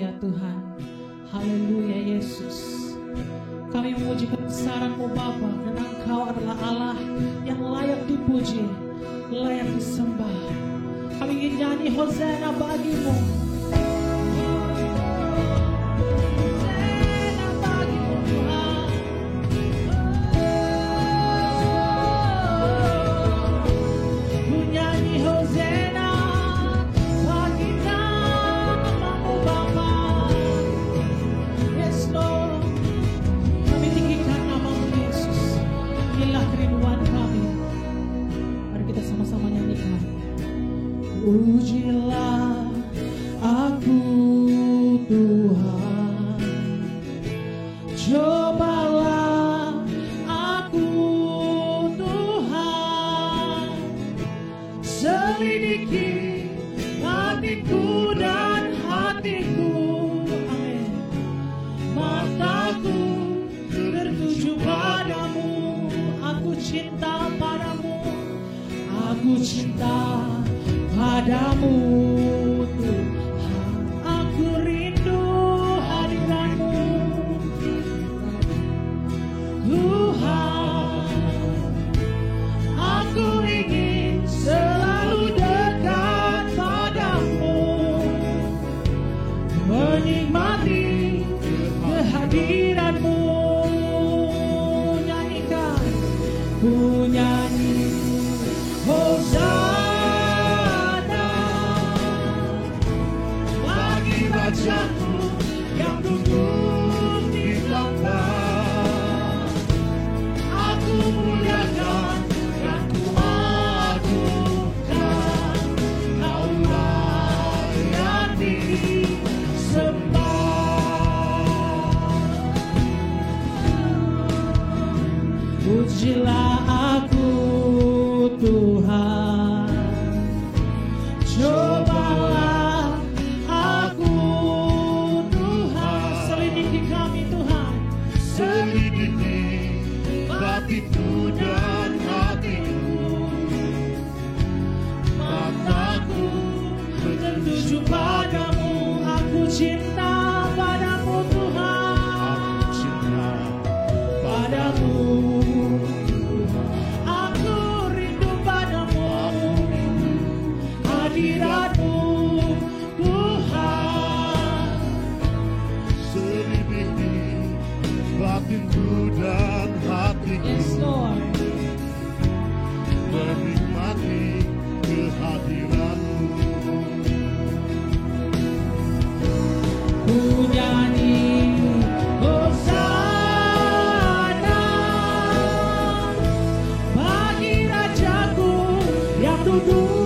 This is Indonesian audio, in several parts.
Haleluya Tuhan. Haleluya Yesus. Kami memuji kebesaran-Mu Bapa, dan Engkau adalah Allah yang layak dipuji, layak disembah. Kami ingin nyanyi Hosana bagi-Mu. Hosana bagi-Mu Tuhan. Ku nyanyi Hosana bagi nama-Mu Bapa. Yes Lord. Kami tinggikan nama-Mu Yesus. Inilah kerinduan kami. Mari kita sama-sama nyanyikan. Pujilah aku Tuhan, cobalah aku Tuhan, selidiki hatiku dan hatiku, amin. Mataku tertuju padamu, aku cinta padamu, aku cinta padamu Tuhan, aku rindu hadirat-Mu Tuhan, aku ingin selalu dekat padamu, menikmati kehadiran-Mu. Nyanyikan, ku nyanyi Hosana bagi Rajaku yang duduk di takhta. Aku muliakan dan ku agungkan, Kau layak disembah. Pujilah aku Tuhan, cobalah aku Tuhan, selidiki kami Tuhan, selidiki batinku dan hatiku, mataku tertuju padamu, aku cinta padamu Tuhan, aku cinta padamu. Hadirat-Mu Tuhan, selidiki batinku dan hatiku, yes, Lord. Menikmati kehadiran-Mu. Ku nyanyi Hosana bagi Rajaku yang duduk.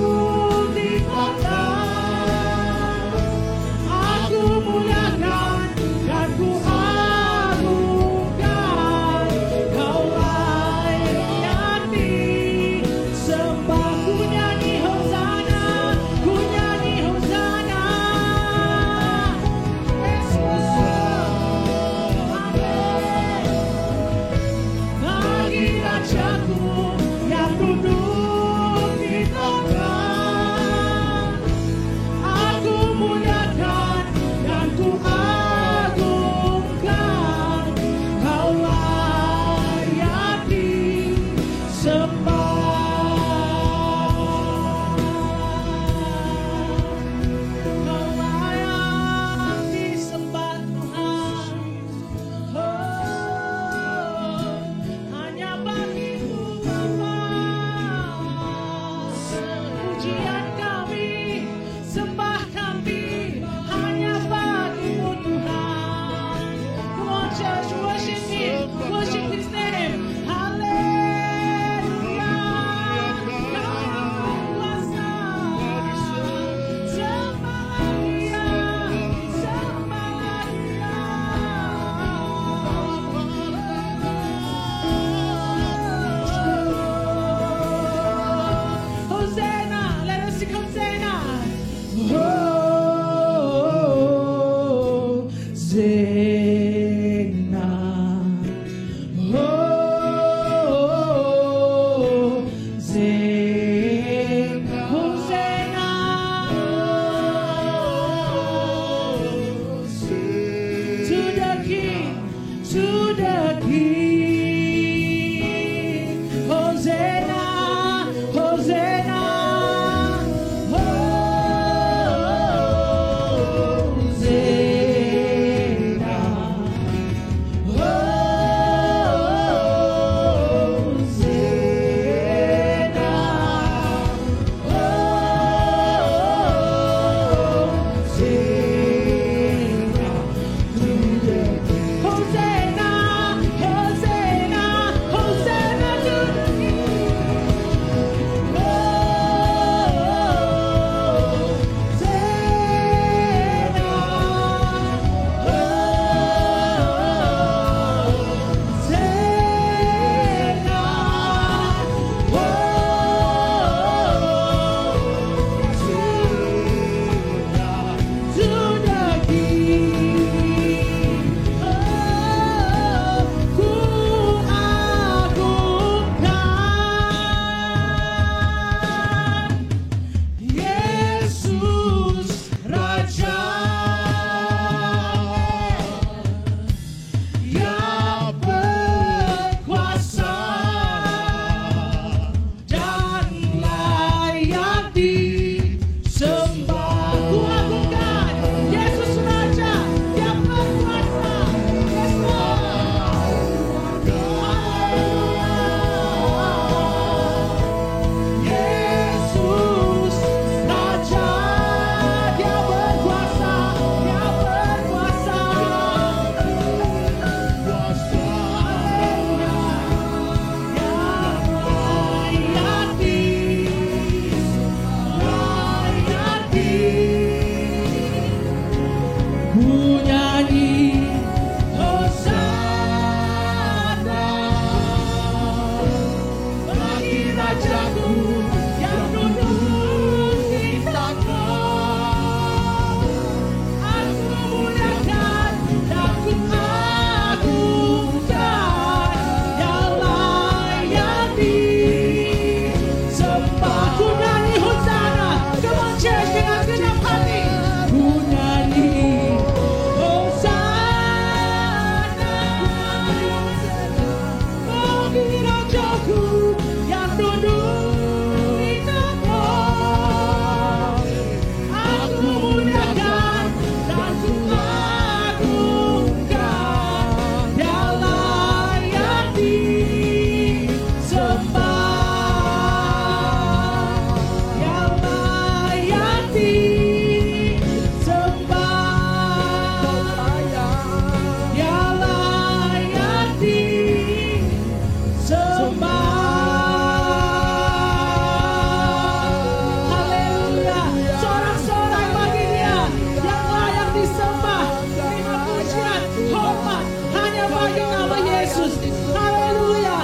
Yesus. Haleluya.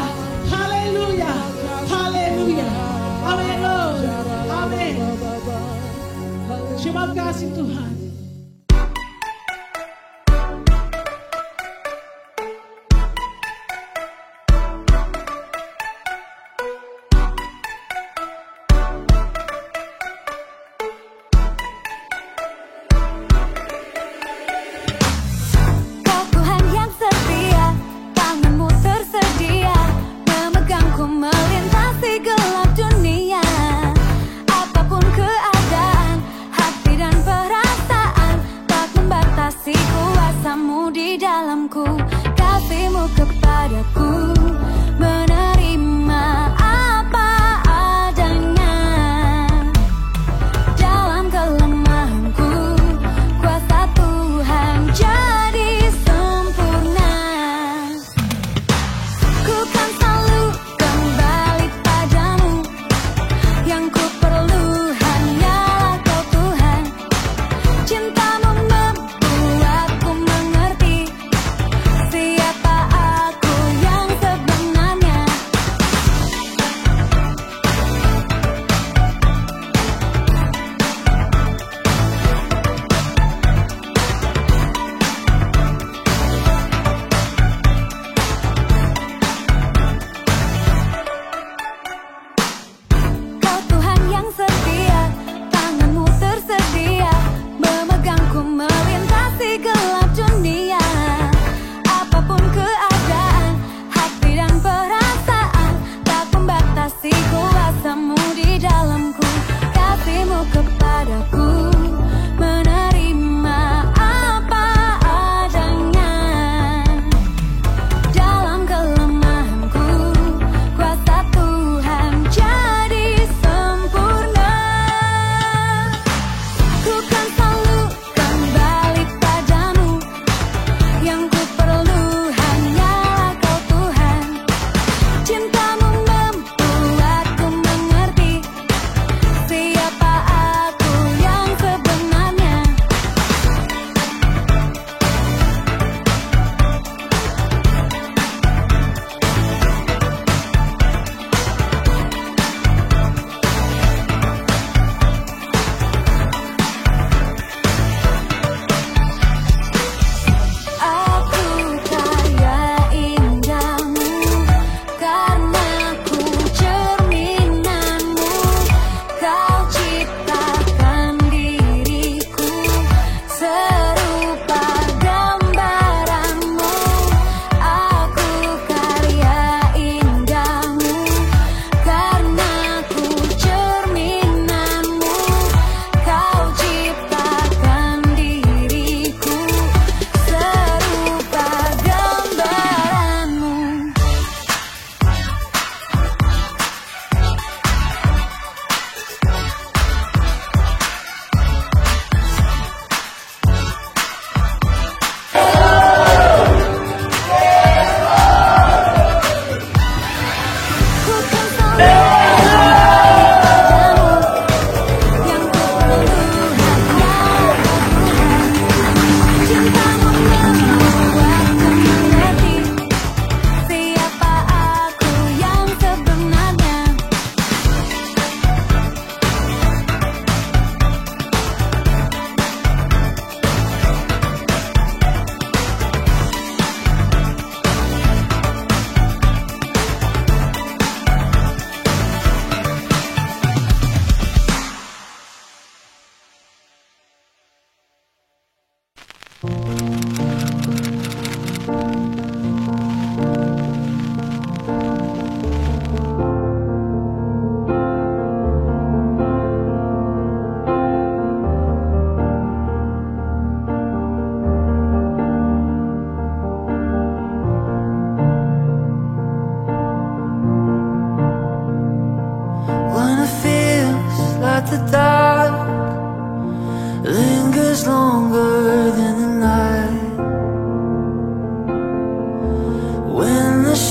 Haleluya. Haleluya. Amin Lord. Amin. Terima kasih Tuhan.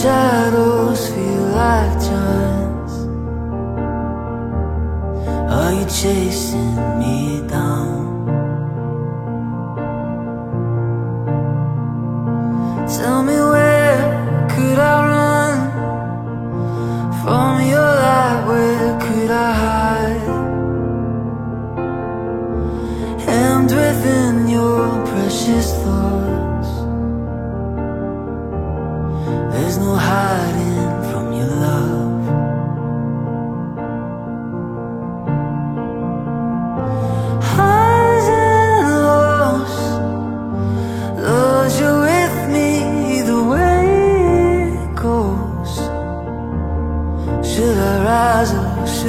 shadows feel like giants. Are you chasing me down? Tell me, where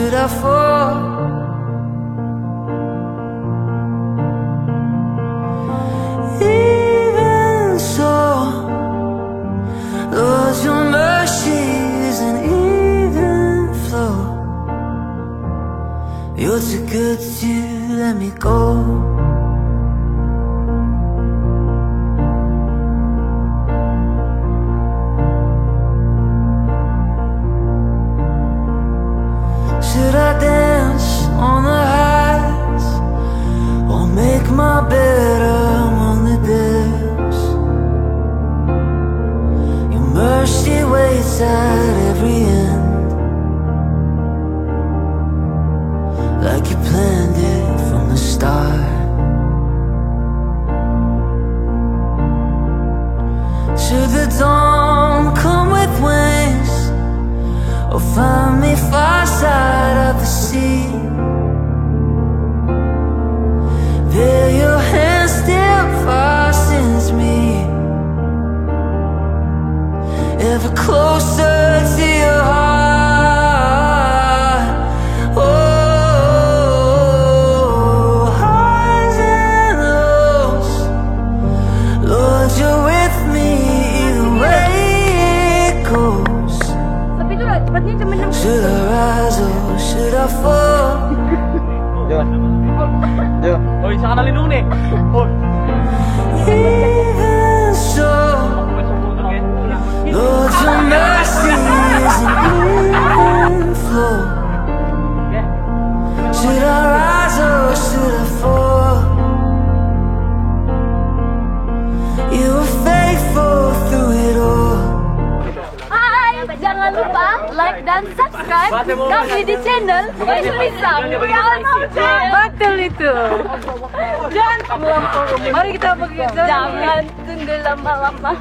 should I fall? Even so, Lord, your mercy is an even flow. You're too good to let me go. Should I dance on the heights or make my bed among the depths? Your mercy waits at every end, like you planned it from the start. Should the dawn come with wings or find me far side of the sea, there your hand still fastens me, ever closer to your heart. Oh, highs and lows, Lord, you're with me either way it goes. Should I rise or should I fall? Oi, siya ka nalinong nih. Even so, Lord, your mercy is an even flow. Should I rise or should I fall? You were faithful through it all. Hai, jangan lupa like dan subscribe kami di channel Islam. Betul itu. Mari kita pergi. Jangan tunggu lama-lama.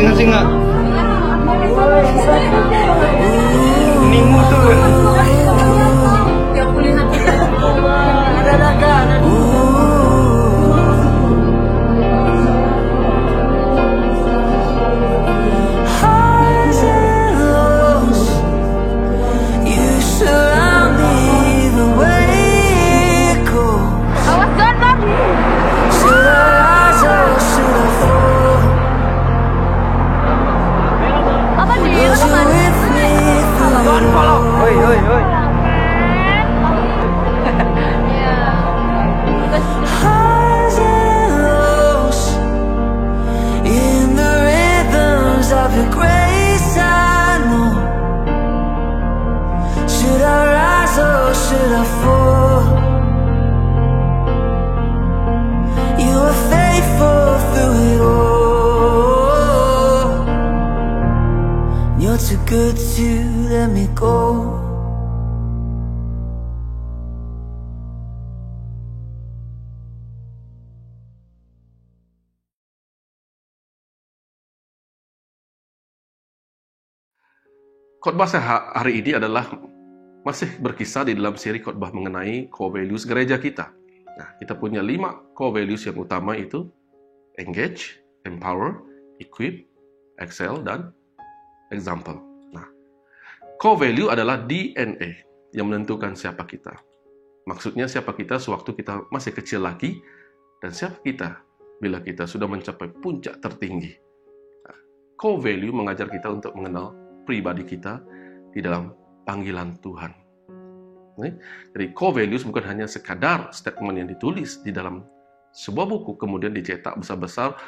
singa-singa. Ini musuh. Too good to let me go. Khotbah hari ini adalah masih berkisah di dalam seri khotbah mengenai core values gereja kita. Nah, kita punya 5 core values yang utama, itu engage, empower, equip, excel, dan example. Nah, core value adalah DNA yang menentukan siapa kita. Maksudnya siapa kita sewaktu kita masih kecil lagi, dan siapa kita bila kita sudah mencapai puncak tertinggi. Nah, core value mengajar kita untuk mengenal pribadi kita di dalam panggilan Tuhan. Jadi core values bukan hanya sekadar statement yang ditulis di dalam sebuah buku, kemudian dicetak besar-besar,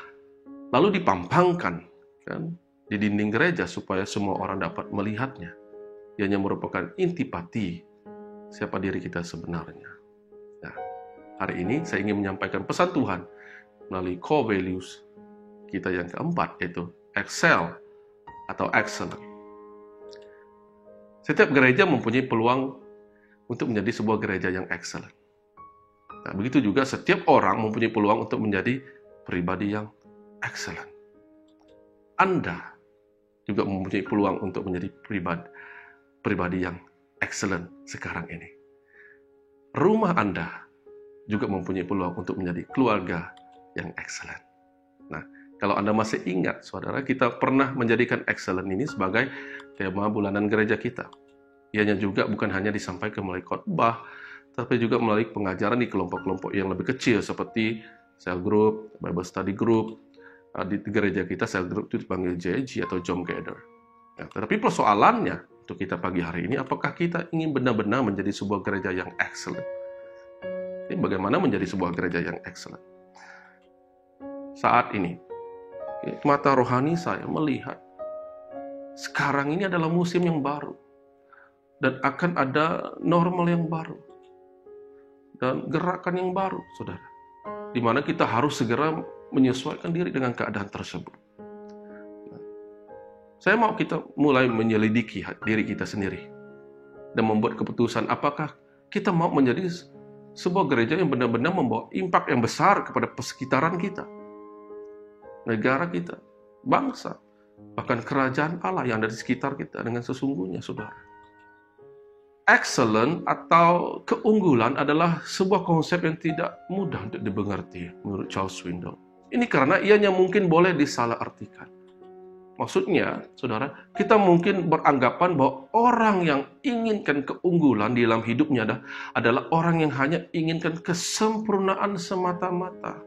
lalu dipampangkan kan, di dinding gereja supaya semua orang dapat melihatnya. Ianya merupakan intipati siapa diri kita sebenarnya. Nah, hari ini saya ingin menyampaikan pesan Tuhan melalui core values kita yang keempat, yaitu excel atau excellent. Setiap gereja mempunyai peluang untuk menjadi sebuah gereja yang excellent. Nah, begitu juga setiap orang mempunyai peluang untuk menjadi pribadi yang excellent. Anda juga mempunyai peluang untuk menjadi pribadi yang excellent sekarang ini. Rumah Anda juga mempunyai peluang untuk menjadi keluarga yang excellent. Nah, kalau Anda masih ingat, saudara, kita pernah menjadikan excellent ini sebagai tema bulanan gereja kita. Ianya juga bukan hanya disampaikan melalui khotbah, tapi juga melalui pengajaran di kelompok-kelompok yang lebih kecil seperti cell group, Bible study group. Di gereja kita cell group itu dipanggil JG atau Jom Gather. Ya, tetapi persoalannya untuk kita pagi hari ini, apakah kita ingin benar-benar menjadi sebuah gereja yang excellent? Jadi bagaimana menjadi sebuah gereja yang excellent? Saat ini, mata rohani saya melihat sekarang ini adalah musim yang baru. Dan akan ada normal yang baru. Dan gerakan yang baru, saudara. Di mana kita harus segera menyesuaikan diri dengan keadaan tersebut. Saya mau kita mulai menyelidiki diri kita sendiri. Dan membuat keputusan apakah kita mau menjadi sebuah gereja yang benar-benar membawa impact yang besar kepada persekitaran kita. Negara kita, bangsa, bahkan kerajaan Allah yang ada di sekitar kita dengan sesungguhnya, saudara. Excellent atau keunggulan adalah sebuah konsep yang tidak mudah untuk dimengerti menurut Charles Swindoll. Ini karena ianya mungkin boleh disalahartikan. Maksudnya, saudara, kita mungkin beranggapan bahwa orang yang inginkan keunggulan di dalam hidupnya adalah orang yang hanya inginkan kesempurnaan semata-mata.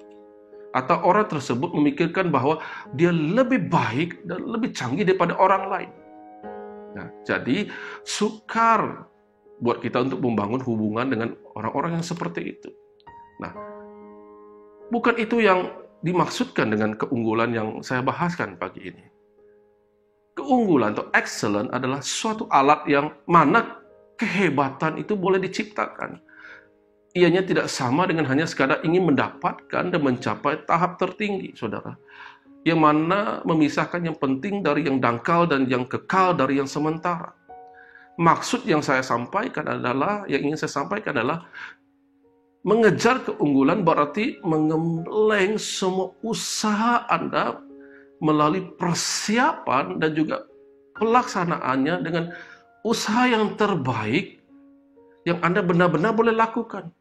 Atau orang tersebut memikirkan bahwa dia lebih baik dan lebih canggih daripada orang lain. Nah, jadi sukar buat kita untuk membangun hubungan dengan orang-orang yang seperti itu. Nah, bukan itu yang dimaksudkan dengan keunggulan yang saya bahaskan pagi ini. Keunggulan atau excellent adalah suatu alat yang mana kehebatan itu boleh diciptakan. Ianya tidak sama dengan hanya sekadar ingin mendapatkan dan mencapai tahap tertinggi, saudara. Yang mana memisahkan yang penting dari yang dangkal dan yang kekal dari yang sementara. Maksud yang saya sampaikan adalah, mengejar keunggulan berarti mengembleng semua usaha Anda melalui persiapan dan juga pelaksanaannya dengan usaha yang terbaik yang Anda benar-benar boleh lakukan.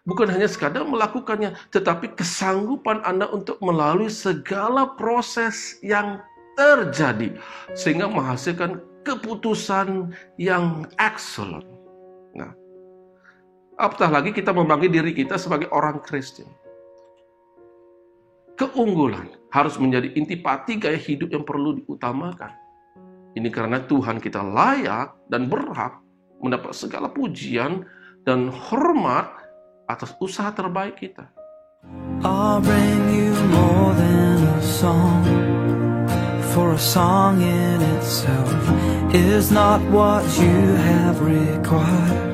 Bukan hanya sekadar melakukannya, tetapi kesanggupan Anda untuk melalui segala proses yang terjadi sehingga menghasilkan keputusan yang excellent. Nah, apatah lagi kita memanggil diri kita sebagai orang Kristen. Keunggulan harus menjadi intipati gaya hidup yang perlu diutamakan. Ini karena Tuhan kita layak dan berhak mendapat segala pujian dan hormat atas usaha terbaik kita. I'll bring you more than a song, for a song in itself is not what you have required.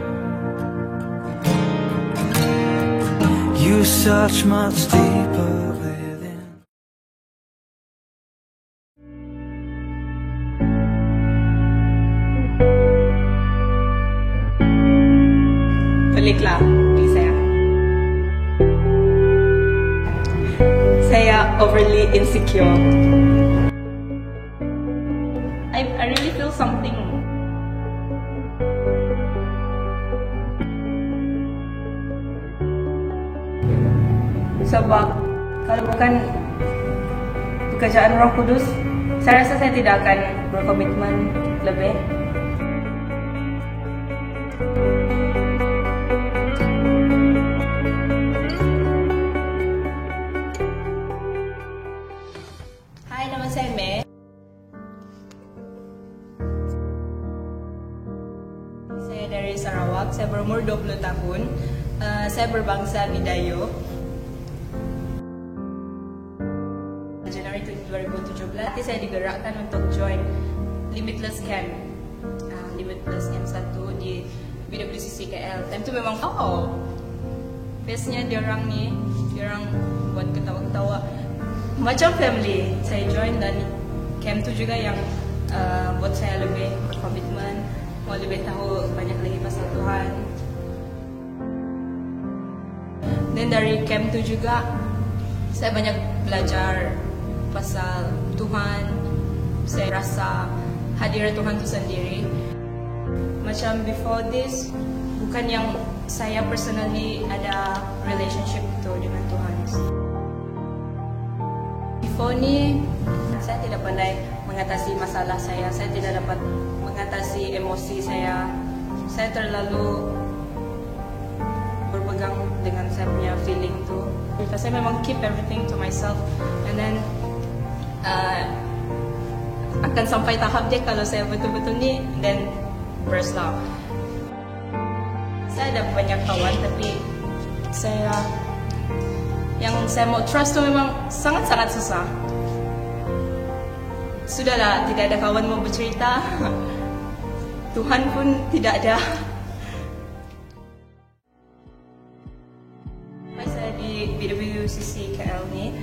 You search much deeper within. Baliklah, saya. Saya overly insecure. I really feel something. Sebab kalau bukan pekerjaan Roh Kudus, saya rasa saya tidak akan berkomitmen lebih. Hai, nama saya Mei. Saya dari Sarawak. Saya berumur 20 tahun. Saya berbangsa Bidayo. Januari 2017 saya digerakkan untuk join Limitless Camp. Limitless Camp 1 di BWCC KL. Time itu memang face-nya diorang buat ketawa-ketawa macam family. Saya join dan camp itu juga yang buat saya lebih berkomitmen, mau lebih tahu banyak lagi pasal Tuhan. Dan dari camp itu juga saya banyak belajar pasal Tuhan. Saya rasa hadirat Tuhan itu sendiri. Macam before this, bukan yang saya personally ada relationship itu dengan Tuhan. Before ni, saya tidak pandai mengatasi masalah saya tidak dapat mengatasi emosi saya. Saya terlalu berpegang dengan saya punya feeling tu. Saya memang keep everything to myself, and then akan sampai tahap dia kalau saya betul-betul ni, then burst lah. Saya ada banyak kawan, tapi yang saya mau trust tu memang sangat-sangat susah. Sudahlah, tidak ada kawan mau bercerita. Tuhan pun tidak ada. Saya di BWCC KL ni,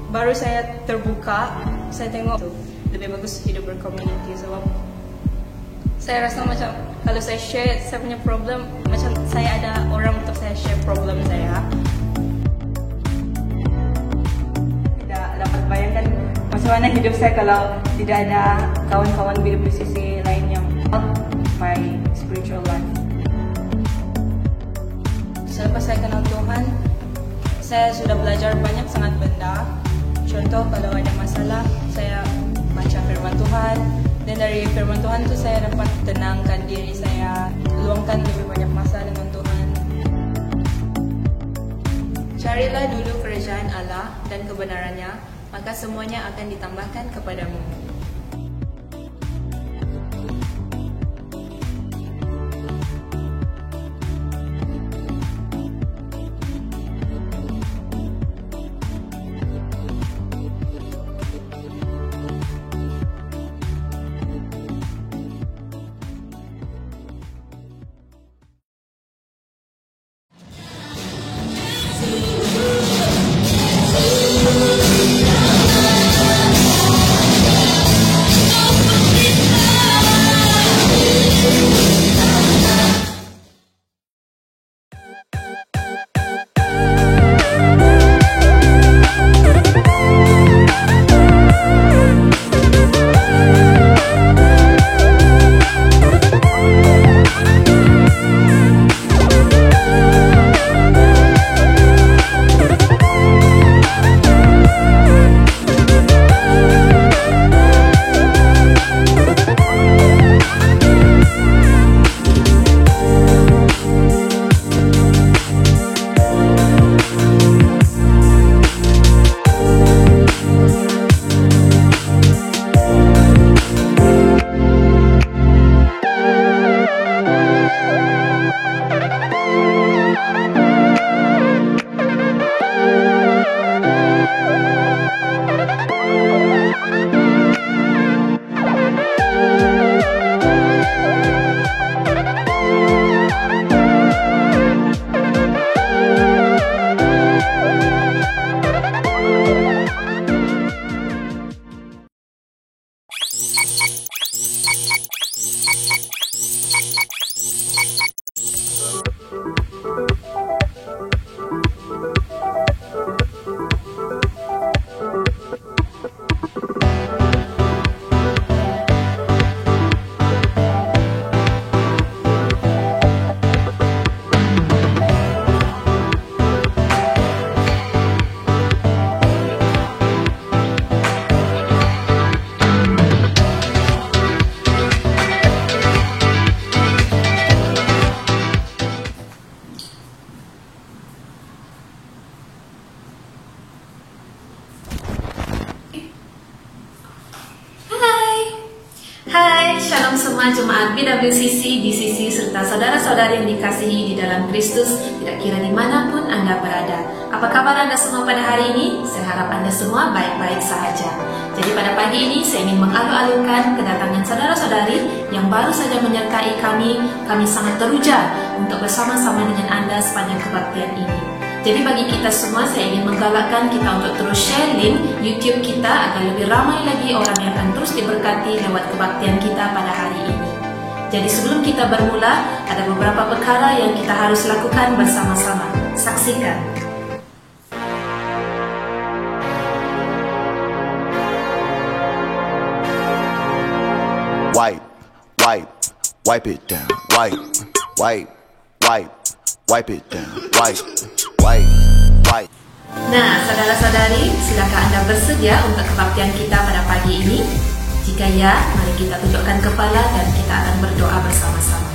baru saya terbuka, saya tengok lebih bagus hidup berkomuniti. Sebab saya rasa macam kalau saya share saya punya problem, macam saya ada orang untuk saya share problem saya. Tidak dapat bayangkan macam mana hidup saya kalau tidak ada kawan-kawan BWCC lain yang help my spiritual life. Selepas saya kenal Tuhan, saya sudah belajar banyak sangat benda. Contoh, kalau ada masalah, saya baca firman Tuhan. Dan dari firman Tuhan itu saya dapat tenangkan diri saya, luangkan lebih banyak masa dengan Tuhan. Carilah dulu kerajaan Allah dan kebenarannya, maka semuanya akan ditambahkan kepadamu. Shalom semua jemaat BWCC, DCC, serta saudara-saudari yang dikasihi di dalam Kristus, tidak kira dimanapun Anda berada. Apa kabar Anda semua pada hari ini? Saya harap Anda semua baik-baik sahaja. Jadi pada pagi ini saya ingin mengalu-alukan kedatangan saudara-saudari yang baru saja menyertai kami. Kami sangat teruja untuk bersama-sama dengan Anda sepanjang kebaktian ini. Jadi bagi kita semua, saya ingin menggalakkan kita untuk terus share link YouTube kita agar lebih ramai lagi orang yang akan terus diberkati lewat kebaktian kita pada hari ini. Jadi sebelum kita bermula, ada beberapa perkara yang kita harus lakukan bersama-sama. Saksikan. Wipe it down. Wipe it down. Wipe. Nah, saudara-saudari, silakan Anda bersedia untuk kebaktian kita pada pagi ini? Jika ya, mari kita tundukkan kepala dan kita akan berdoa bersama-sama.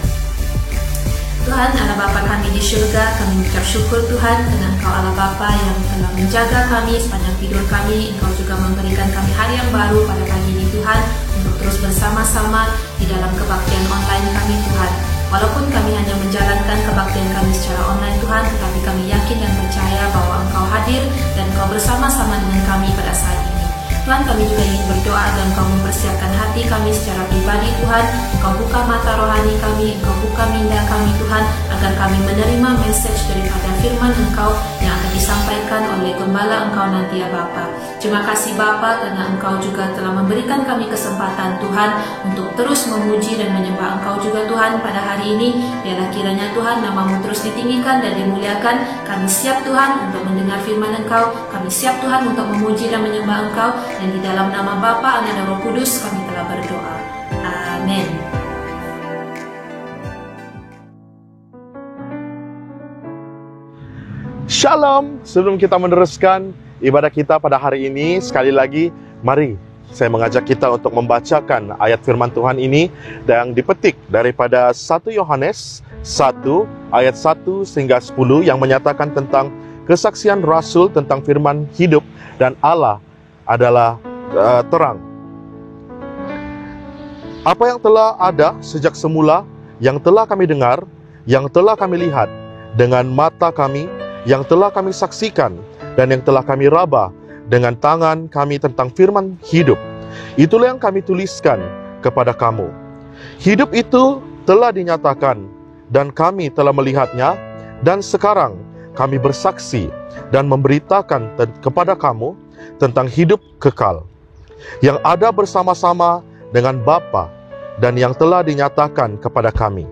Tuhan, Allah Bapa kami di syurga, kami mengucap syukur Tuhan karena Engkau Allah Bapa yang telah menjaga kami sepanjang tidur kami. Engkau juga memberikan kami hari yang baru pada pagi ini Tuhan, untuk terus bersama-sama di dalam kebaktian online kami Tuhan. Walaupun kami hanya menjalankan kebaktian kami secara online Tuhan, tetapi kami yakin dan percaya bahwa Engkau hadir dan Engkau bersama-sama dengan kami pada saat ini. Tuhan, kami juga ingin berdoa agar Engkau mempersiapkan hati kami secara pribadi Tuhan. Engkau buka mata rohani kami, Engkau buka minda kami Tuhan, agar kami menerima message daripada firman Engkau yang akan disampaikan oleh Gembala Engkau nanti ya Bapa. Terima kasih Bapa karena Engkau juga telah memberikan kami kesempatan Tuhan untuk terus memuji dan menyembah Engkau juga Tuhan pada hari ini. Biarlah kiranya Tuhan nama-Mu terus ditinggikan dan dimuliakan. Kami siap Tuhan untuk mendengar firman Engkau. Kami siap Tuhan untuk memuji dan menyembah Engkau. Dan di dalam nama Bapa, Anak dan Roh Kudus kami telah berdoa. Amin. Shalom. Sebelum kita meneruskan ibadah kita pada hari ini, sekali lagi mari saya mengajak kita untuk membacakan ayat firman Tuhan ini yang dipetik daripada 1 Yohanes 1 ayat 1 hingga 10 yang menyatakan tentang kesaksian Rasul tentang firman hidup dan Allah adalah terang. Apa yang telah ada sejak semula, yang telah kami dengar, yang telah kami lihat dengan mata kami, yang telah kami saksikan dan yang telah kami raba dengan tangan kami tentang firman hidup, itulah yang kami tuliskan kepada kamu. Hidup itu telah dinyatakan dan kami telah melihatnya, dan sekarang kami bersaksi dan memberitakan kepada kamu tentang hidup kekal yang ada bersama-sama dengan Bapa dan yang telah dinyatakan kepada kami.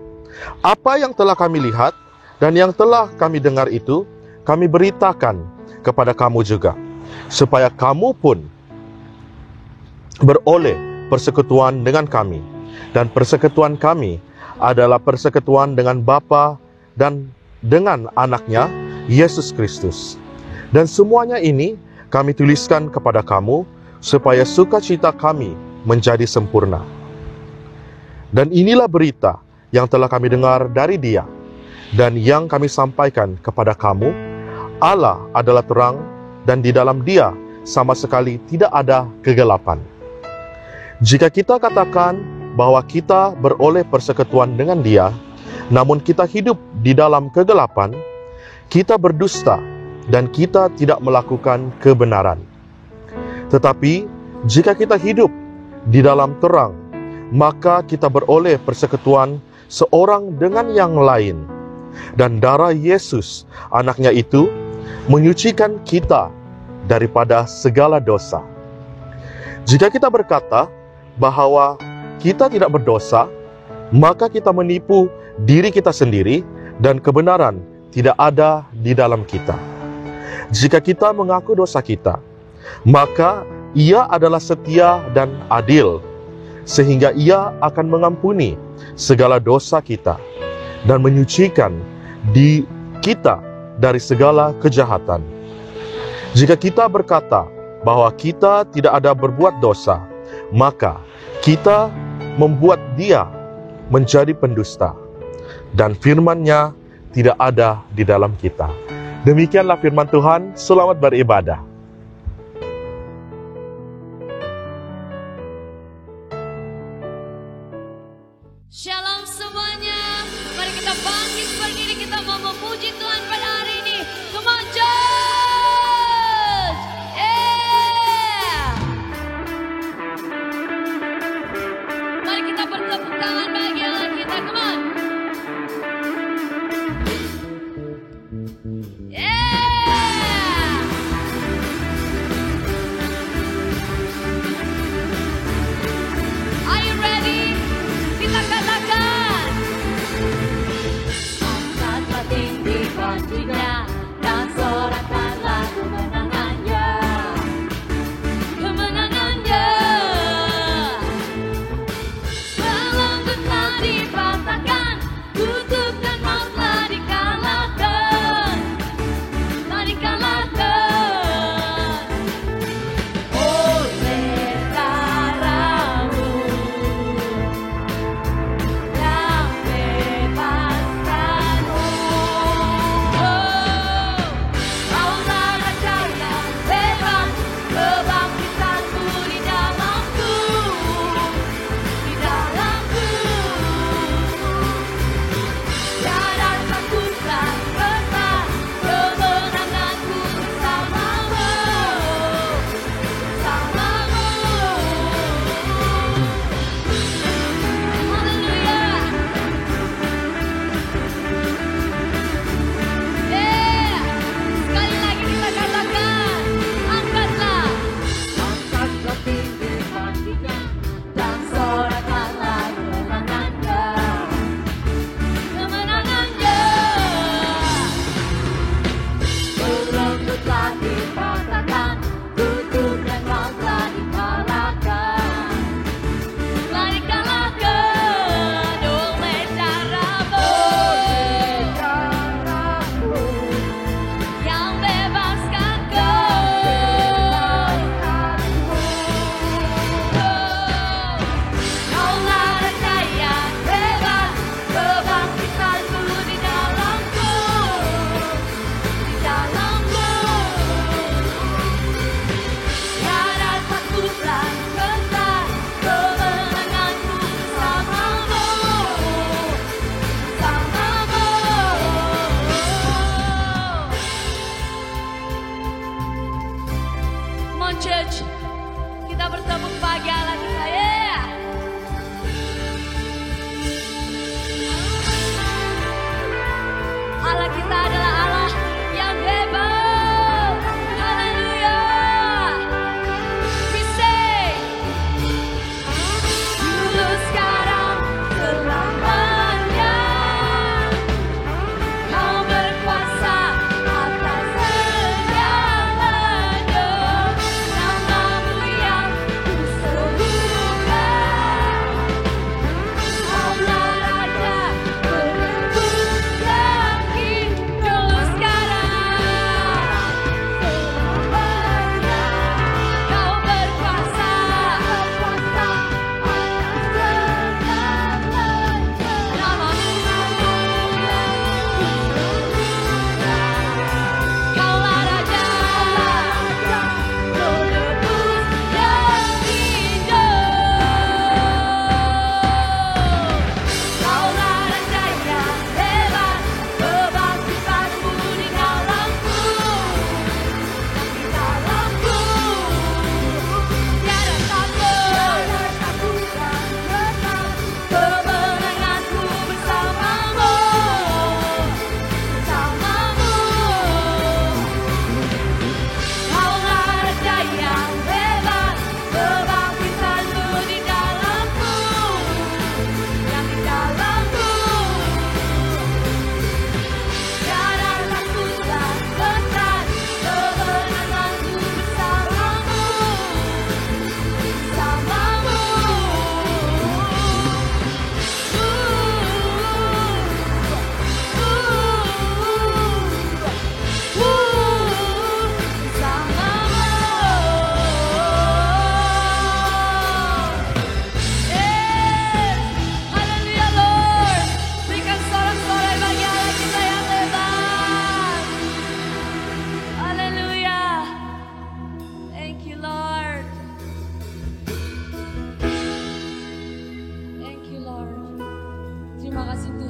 Apa yang telah kami lihat dan yang telah kami dengar itu kami beritakan kepada kamu juga, supaya kamu pun beroleh persekutuan dengan kami. Dan persekutuan kami adalah persekutuan dengan Bapa dan dengan anaknya Yesus Kristus. Dan semuanya ini kami tuliskan kepada kamu, supaya sukacita kami menjadi sempurna. Dan inilah berita yang telah kami dengar dari Dia, dan yang kami sampaikan kepada kamu. Allah adalah terang, dan di dalam Dia sama sekali tidak ada kegelapan. Jika kita katakan bahwa kita beroleh persekutuan dengan Dia, namun kita hidup di dalam kegelapan, kita berdusta dan kita tidak melakukan kebenaran. Tetapi jika kita hidup di dalam terang, maka kita beroleh persekutuan seorang dengan yang lain, dan darah Yesus anaknya itu menyucikan kita daripada segala dosa. Jika kita berkata bahwa kita tidak berdosa, maka kita menipu diri kita sendiri dan kebenaran tidak ada di dalam kita. Jika kita mengaku dosa kita, maka Ia adalah setia dan adil, sehingga Ia akan mengampuni segala dosa kita dan menyucikan di kita dari segala kejahatan. Jika kita berkata bahwa kita tidak ada berbuat dosa, maka kita membuat Dia menjadi pendusta, dan firman-Nya tidak ada di dalam kita. Demikianlah firman Tuhan. Selamat beribadah. Shalom semuanya. Mari kita bangkit berdiri, kita mau memuji Tuhan pada hari ini. Come on church. Mari kita bertepuk tangan bagi Allah kita. Come on. Are you ready? Kita katakan angkat batin di bawah.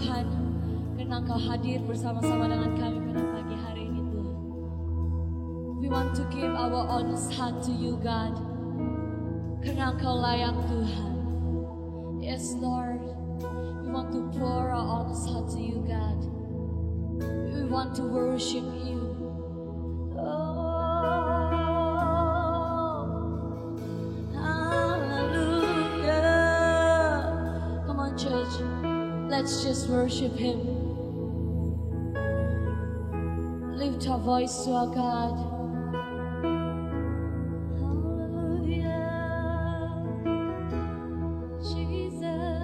Tuhan, karena Engkau hadir bersama-sama dengan kami pada pagi hari ini Tuhan. We want to give our honest heart to you God, karena Engkau layak Tuhan. Yes Lord, we want to pour our honest heart to you God. We want to worship you. Church, let's just worship Him. Lift our voice to our God. Hallelujah, Jesus.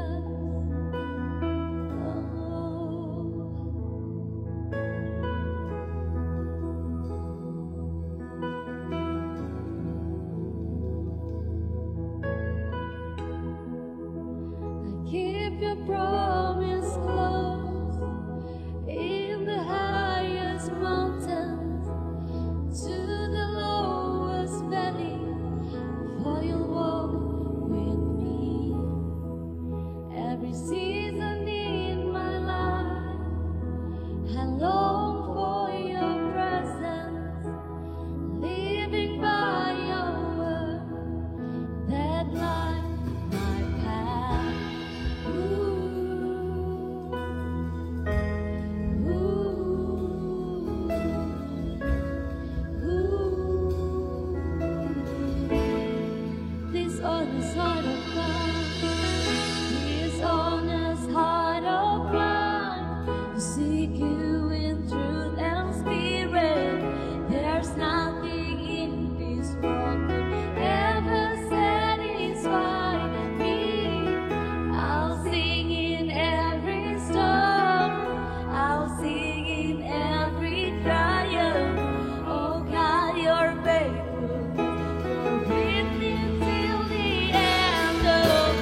Keep your promise close in the highest mountains, to the lowest valley, for you'll walk with me. Every season in my life, I long for your presence, living by your word that light my path. This honest heart of God, this honest heart of mine, to seek you in truth and spirit. There's nothing in this world could ever satisfy me. I'll sing in every storm, I'll sing in every trial. Oh God, you're faithful, you're with me till the end of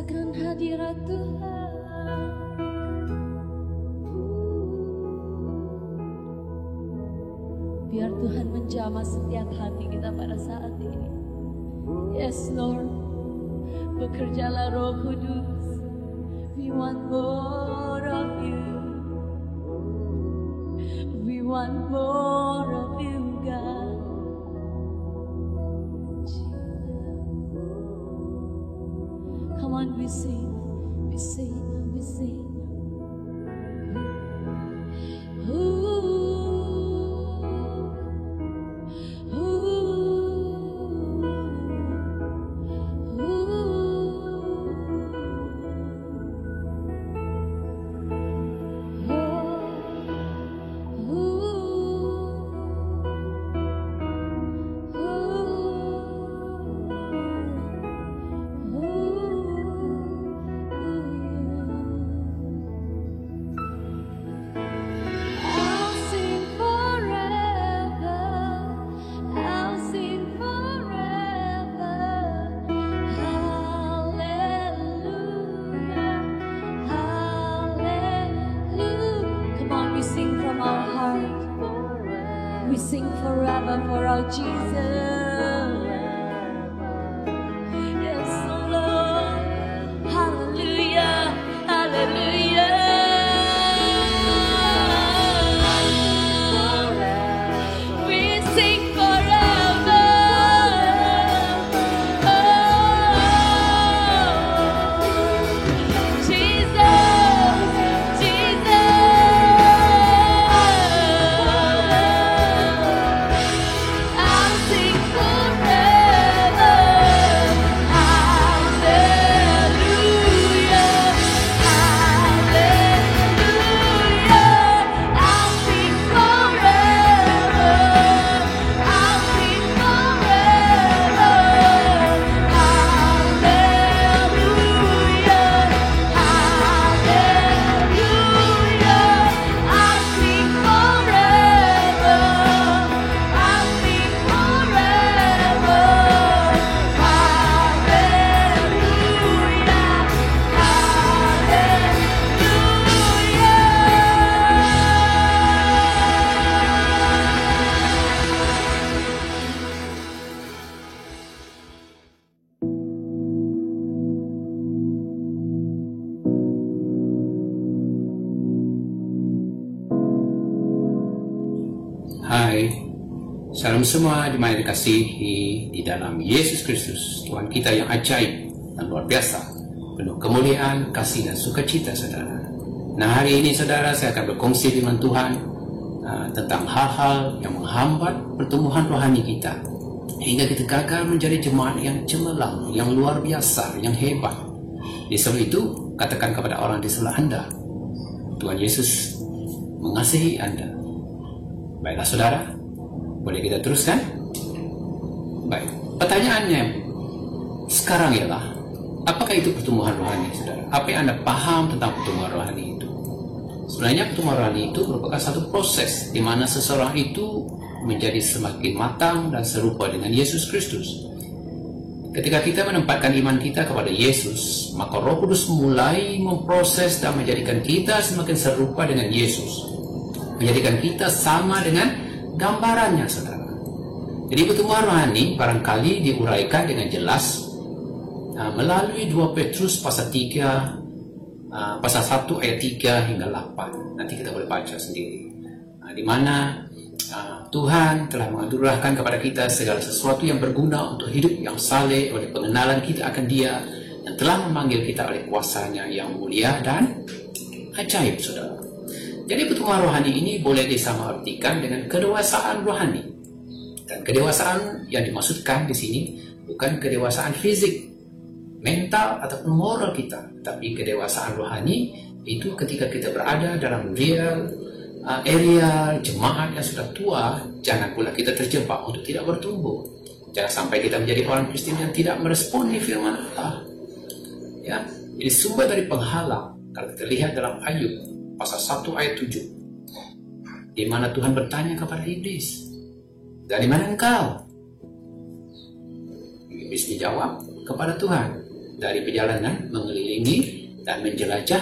rasakan hadirat Tuhan. Biar Tuhan menjamah setiap hati kita pada saat ini. Yes Lord, bekerjalah Roh Kudus. We want more of you. We want more of you, God. Come on, we sing, we sing, we sing. Ooh. Hai, salam semua dimana dikasihi di dalam Yesus Kristus, Tuhan kita yang ajaib dan luar biasa, penuh kemuliaan, kasih dan sukacita, saudara. Nah, hari ini saudara, saya akan berkongsi dengan Tuhan tentang hal-hal yang menghambat pertumbuhan rohani kita, hingga kita gagal menjadi jemaat yang cemerlang, yang luar biasa, yang hebat. Di sebab itu, katakan kepada orang di sebelah Anda, Tuhan Yesus mengasihi Anda. Baiklah saudara, boleh kita teruskan? Baik, pertanyaannya sekarang ialah, apakah itu pertumbuhan rohani, saudara? Apa yang Anda paham tentang pertumbuhan rohani itu? Sebenarnya pertumbuhan rohani itu merupakan satu proses di mana seseorang itu menjadi semakin matang dan serupa dengan Yesus Kristus. Ketika kita menempatkan iman kita kepada Yesus, maka Roh Kudus mulai memproses dan menjadikan kita semakin serupa dengan Yesus, menjadikan kita sama dengan gambarannya, saudara. Jadi pertumbuhan rohani barangkali diuraikan dengan jelas melalui 2 Petrus pasal 3, pasal 1 ayat 3 hingga 8. Nanti kita boleh baca sendiri. Di mana Tuhan telah menganugerahkan kepada kita segala sesuatu yang berguna untuk hidup yang saleh oleh pengenalan kita akan Dia, dan telah memanggil kita oleh kuasa-Nya yang mulia dan ajaib, saudara. Jadi pertumbuhan rohani ini boleh disamaartikan dengan kedewasaan rohani. Dan kedewasaan yang dimaksudkan di sini bukan kedewasaan fisik, mental ataupun moral kita, tapi kedewasaan rohani itu ketika kita berada dalam real area jemaat yang sudah tua. Jangan pula kita terjebak untuk tidak bertumbuh. Jangan sampai kita menjadi orang Kristen yang tidak meresponi firman Allah. Ya, jadi sumber dari penghalang kalau kita lihat dalam Ayub pasal 1 ayat 7, di mana Tuhan bertanya kepada iblis, dari mana engkau? Iblis dijawab kepada Tuhan, dari perjalanan mengelilingi dan menjelajah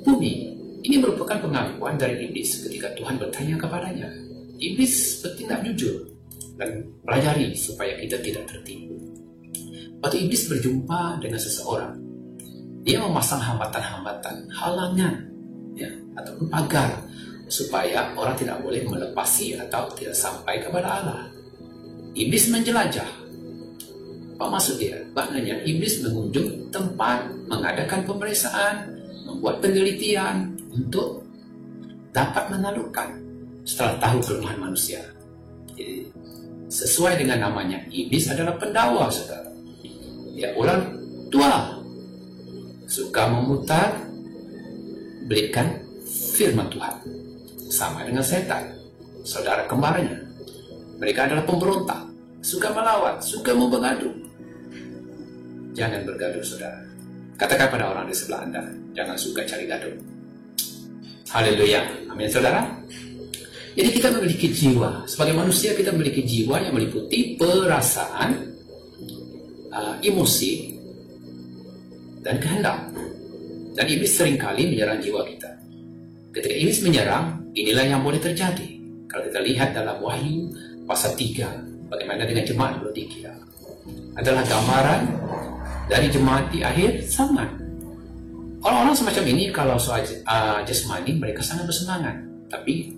bumi. Ini merupakan pengakuan dari iblis ketika Tuhan bertanya kepadanya. Iblis bertindak jujur dan pelajari supaya kita tidak tertipu. Waktu iblis berjumpa dengan seseorang, dia memasang hambatan-hambatan, halangan, ya, ataupun pagar supaya orang tidak boleh melepasi atau tidak sampai kepada Allah. Iblis menjelajah. Apa maksud dia? Maknanya iblis mengunjung tempat, mengadakan pemeriksaan, membuat penelitian untuk dapat menaklukkan setelah tahu kelemahan manusia. Jadi, sesuai dengan namanya, iblis adalah pendawa, saudara. Dia orang tua, suka memutar belikan firman Tuhan. Sama dengan setan, saudara kembarnya. Mereka adalah pemberontak, suka melawan, suka membengadu. Jangan bergaduh, saudara. Katakan pada orang di sebelah Anda, jangan suka cari gaduh. Haleluya. Amin, saudara. Jadi kita memiliki jiwa. Sebagai manusia kita memiliki jiwa yang meliputi perasaan, emosi, dan kehendak. Dan iblis seringkali menyerang jiwa kita. Ketika iblis menyerang, inilah yang boleh terjadi. Kalau kita lihat dalam Wahyu pasal 3, bagaimana dengan jemaat Laodikia, adalah gambaran dari jemaat di akhir zaman. Orang-orang semacam ini kalau soal jasmani mereka sangat bersemangat, tapi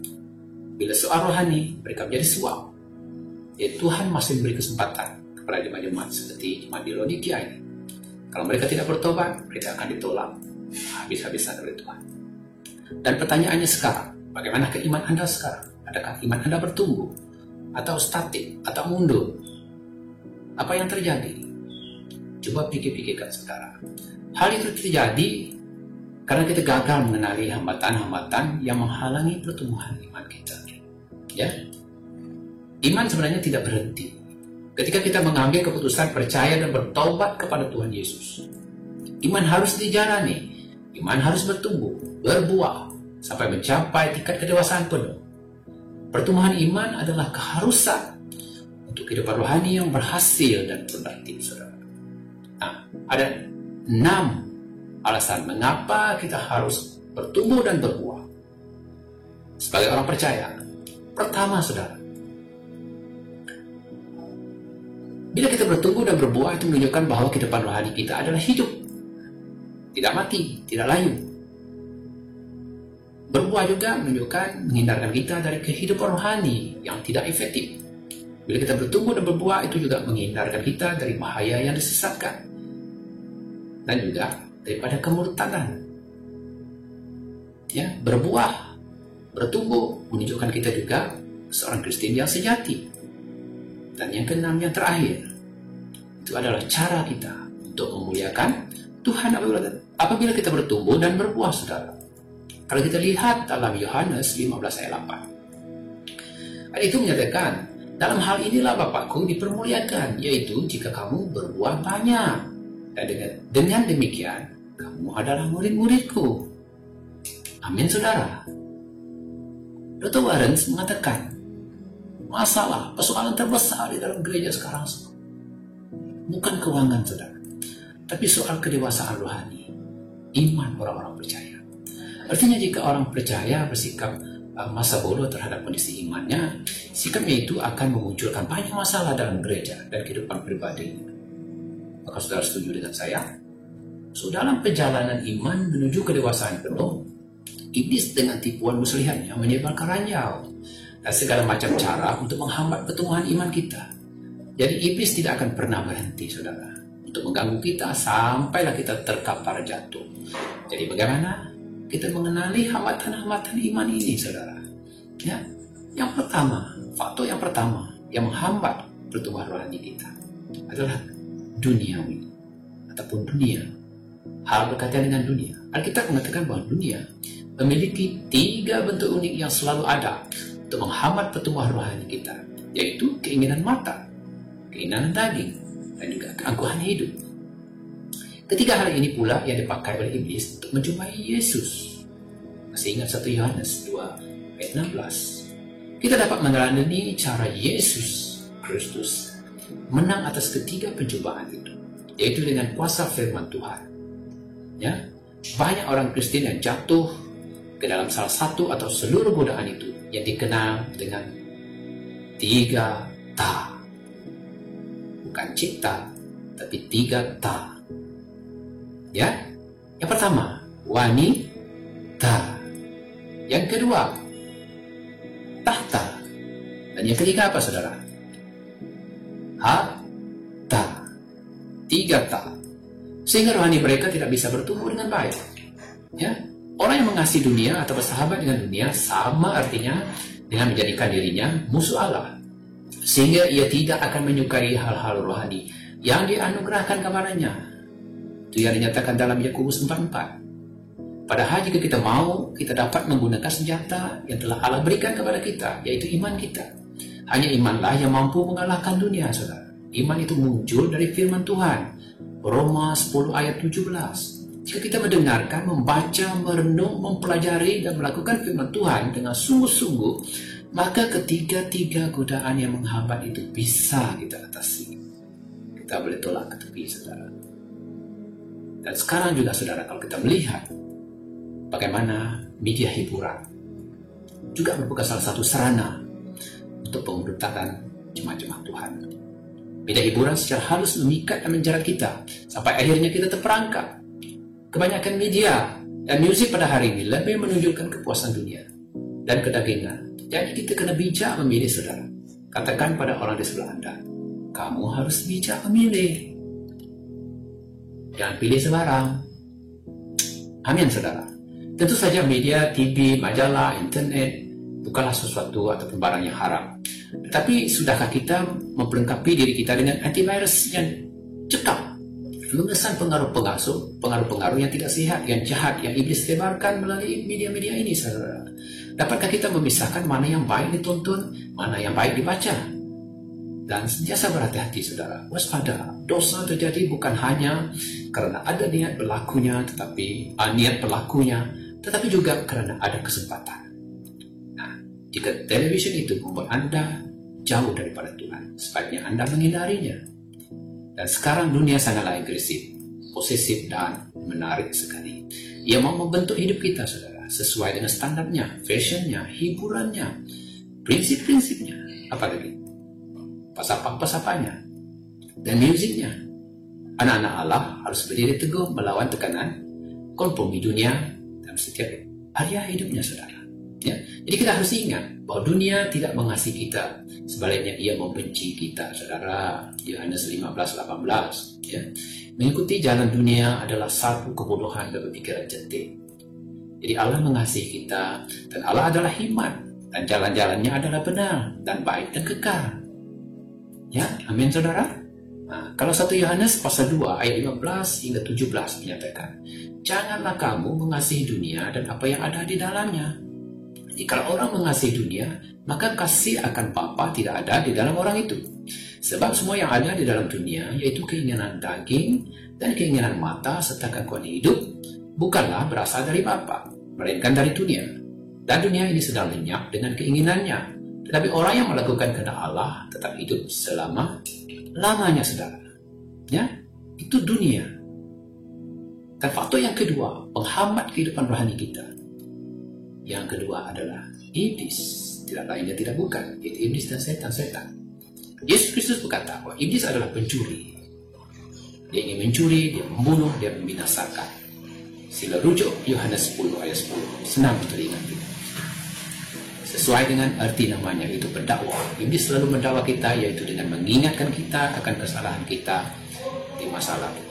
bila soal rohani mereka menjadi suam. Ya, Tuhan masih memberi kesempatan kepada jemaat-jemaat seperti jemaat di Laodikia ini. Kalau mereka tidak bertobat, mereka akan ditolak habis-habisan oleh Tuhan. Dan pertanyaannya sekarang, bagaimana iman Anda sekarang? Adakah iman Anda bertumbuh? Atau statik? Atau mundur? Apa yang terjadi? Coba pikir-pikirkan sekarang. Hal itu terjadi karena kita gagal mengenali hambatan-hambatan yang menghalangi pertumbuhan iman kita. Ya, iman sebenarnya tidak berhenti. Ketika kita mengambil keputusan percaya dan bertobat kepada Tuhan Yesus, iman harus dijalani. Iman harus bertumbuh, berbuah, sampai mencapai tingkat kedewasaan penuh. Pertumbuhan iman adalah keharusan untuk kehidupan rohani yang berhasil dan produktif, saudara. Nah, ada 6 alasan mengapa kita harus bertumbuh dan berbuah sebagai orang percaya. Pertama, saudara, bila kita bertumbuh dan berbuah, itu menunjukkan bahwa kehidupan rohani kita adalah hidup, tidak mati, tidak layu. Berbuah juga menunjukkan menghindarkan kita dari kehidupan rohani yang tidak efektif. Bila kita bertumbuh dan berbuah, itu juga menghindarkan kita dari bahaya yang disesatkan dan juga daripada kemurtadan. Ya, berbuah, bertumbuh menunjukkan kita juga seorang Kristen yang sejati. Dan yang keenam, yang terakhir, itu adalah cara kita untuk memuliakan Tuhan apabila kita bertumbuh dan berbuah, saudara. Kalau kita lihat dalam Yohanes 15 ayat 8, ayat itu menyatakan, dalam hal inilah Bapakku dipermuliakan, yaitu jika kamu berbuah banyak. Dan dengan demikian, kamu adalah murid-muridku. Amin, saudara. Dr. Warren mengatakan, masalah, persoalan terbesar di dalam gereja sekarang bukan keuangan, saudara, tapi soal kedewasaan rohani, iman orang-orang percaya. Artinya jika orang percaya bersikap masa bodoh terhadap kondisi imannya, sikapnya itu akan memunculkan banyak masalah dalam gereja dan kehidupan pribadi. Maka saudara setuju dengan saya? So, dalam perjalanan iman menuju kedewasaan penuh, iblis dengan tipuan muslihatnya menyebarkan ranjau dan segala macam cara untuk menghambat pertumbuhan iman kita. Jadi iblis tidak akan pernah berhenti, saudara, untuk mengganggu kita sampailah kita terkapar jatuh. Jadi bagaimana kita mengenali hambatan-hambatan iman ini, saudara? Ya, yang pertama, faktor yang pertama yang menghambat pertumbuhan rohani kita adalah duniawi ataupun dunia. Hal berkaitan dengan dunia. Alkitab mengatakan bahwa dunia memiliki 3 bentuk unik yang selalu ada untuk menghambat pertumbuhan rohani kita, yaitu keinginan mata, keinginan daging, dan juga keangkuhan hidup. Ketiga hal ini pula yang dipakai oleh iblis untuk menjumpai Yesus. Masih ingat 1 Yohanes 2 ayat 16. Kita dapat meneladani cara Yesus Kristus menang atas ketiga pencobaan itu. yaitu dengan kuasa firman Tuhan. Ya, banyak orang Kristen yang jatuh ke dalam salah satu atau seluruh godaan itu yang dikenal dengan 3 ta. Bukan cipta, tapi 3 ta. Ya, yang pertama wanita, yang kedua tahta, dan yang ketiga apa saudara? Harta. 3 ta. Sehingga rohani mereka tidak bisa bertumbuh dengan baik. Ya, orang yang mengasihi dunia atau bersahabat dengan dunia sama artinya dengan menjadikan dirinya musuh Allah, sehingga ia tidak akan menyukai hal-hal rohani yang dianugerahkan kepadanya. Itu yang dinyatakan dalam Yakobus 4:4. Padahal jika kita mau, kita dapat menggunakan senjata yang telah Allah berikan kepada kita, yaitu iman kita. Hanya imanlah yang mampu mengalahkan dunia, saudara. Iman itu muncul dari firman Tuhan. Roma 10 ayat 17. Jika kita mendengarkan, membaca, merenung, mempelajari, dan melakukan firman Tuhan dengan sungguh-sungguh, maka ketiga-tiga godaan yang menghambat itu bisa kita atasi. Kita boleh tolak ke tepi, saudara. Dan sekarang juga, saudara, kalau kita melihat bagaimana media hiburan juga merupakan salah satu sarana untuk pemberontakan jemaat-jemaat Tuhan. Media hiburan secara halus memikat dan menjerat kita sampai akhirnya kita terperangkap. Kebanyakan media dan musik pada hari ini lebih menunjukkan kepuasan dunia dan kedagingan. Jadi kita kena bijak memilih, saudara. Katakan pada orang di sebelah Anda, kamu harus bijak memilih. Jangan pilih sembarang. Amin, saudara. Tentu saja media, TV, majalah, internet bukanlah sesuatu ataupun barang yang haram. Tetapi sudahkah kita memperlengkapi diri kita dengan antivirus yang cekap, mengesan pengaruh-pengaruh yang tidak sehat, yang jahat, yang iblis lebarkan melalui media-media ini, saudara? Dapatkah kita memisahkan mana yang baik ditonton, mana yang baik dibaca? Dan sentiasa berhati-hati, saudara. Waspada, dosa terjadi bukan hanya karena ada niat berlakunya, tetapi juga karena ada kesempatan. Jika television itu membuat Anda jauh daripada Tuhan, sebaiknya Anda menghindarinya. Dan sekarang dunia sangatlah agresif, posesif, dan menarik sekali. Ia mau membentuk hidup kita, saudara, sesuai dengan standarnya, fashionnya, hiburannya, prinsip-prinsipnya, apalagi pasapa-pasapanya, dan musiknya. Anak-anak Allah harus berdiri teguh melawan tekanan, kompromi dunia dalam setiap area hidupnya, saudara. Ya, jadi kita harus ingat bahwa dunia tidak mengasihi kita, sebaliknya ia membenci kita, saudara. Yohanes 15:18. Ya, mengikuti jalan dunia adalah satu kebodohan dan berpikiran jentik. Jadi Allah mengasihi kita, dan Allah adalah hikmat, dan jalan-jalannya adalah benar dan baik dan kekal. Ya, amin, saudara. Nah, kalau 1 Yohanes pasal 2 ayat 15 hingga 17 menyatakan, janganlah kamu mengasihi dunia dan apa yang ada di dalamnya. Jadi kalau orang mengasihi dunia, maka kasih akan Bapa tidak ada di dalam orang itu. Sebab semua yang ada di dalam dunia, yaitu keinginan daging dan keinginan mata serta gangguan hidup, bukanlah berasal dari Bapa, melainkan dari dunia. Dan dunia ini sedang lenyap dengan keinginannya. Tetapi orang yang melakukan kehendak Allah tetap hidup selama-lamanya, saudara. Ya, itu dunia. Dan faktor yang kedua, penghambat kehidupan rohani kita. Yang kedua adalah iblis, tidak lain dan tidak bukan, yaitu iblis dan setan-setan. Yesus Kristus berkata bahwa iblis adalah pencuri. Dia ingin mencuri, dia membunuh, dia membinasakan. Sila rujuk Yohanes 10 ayat 10. Senang untuk diingat. Sesuai dengan arti namanya, itu berdakwah. Iblis selalu mendakwa kita, yaitu dengan mengingatkan kita akan kesalahan kita di masa lalu.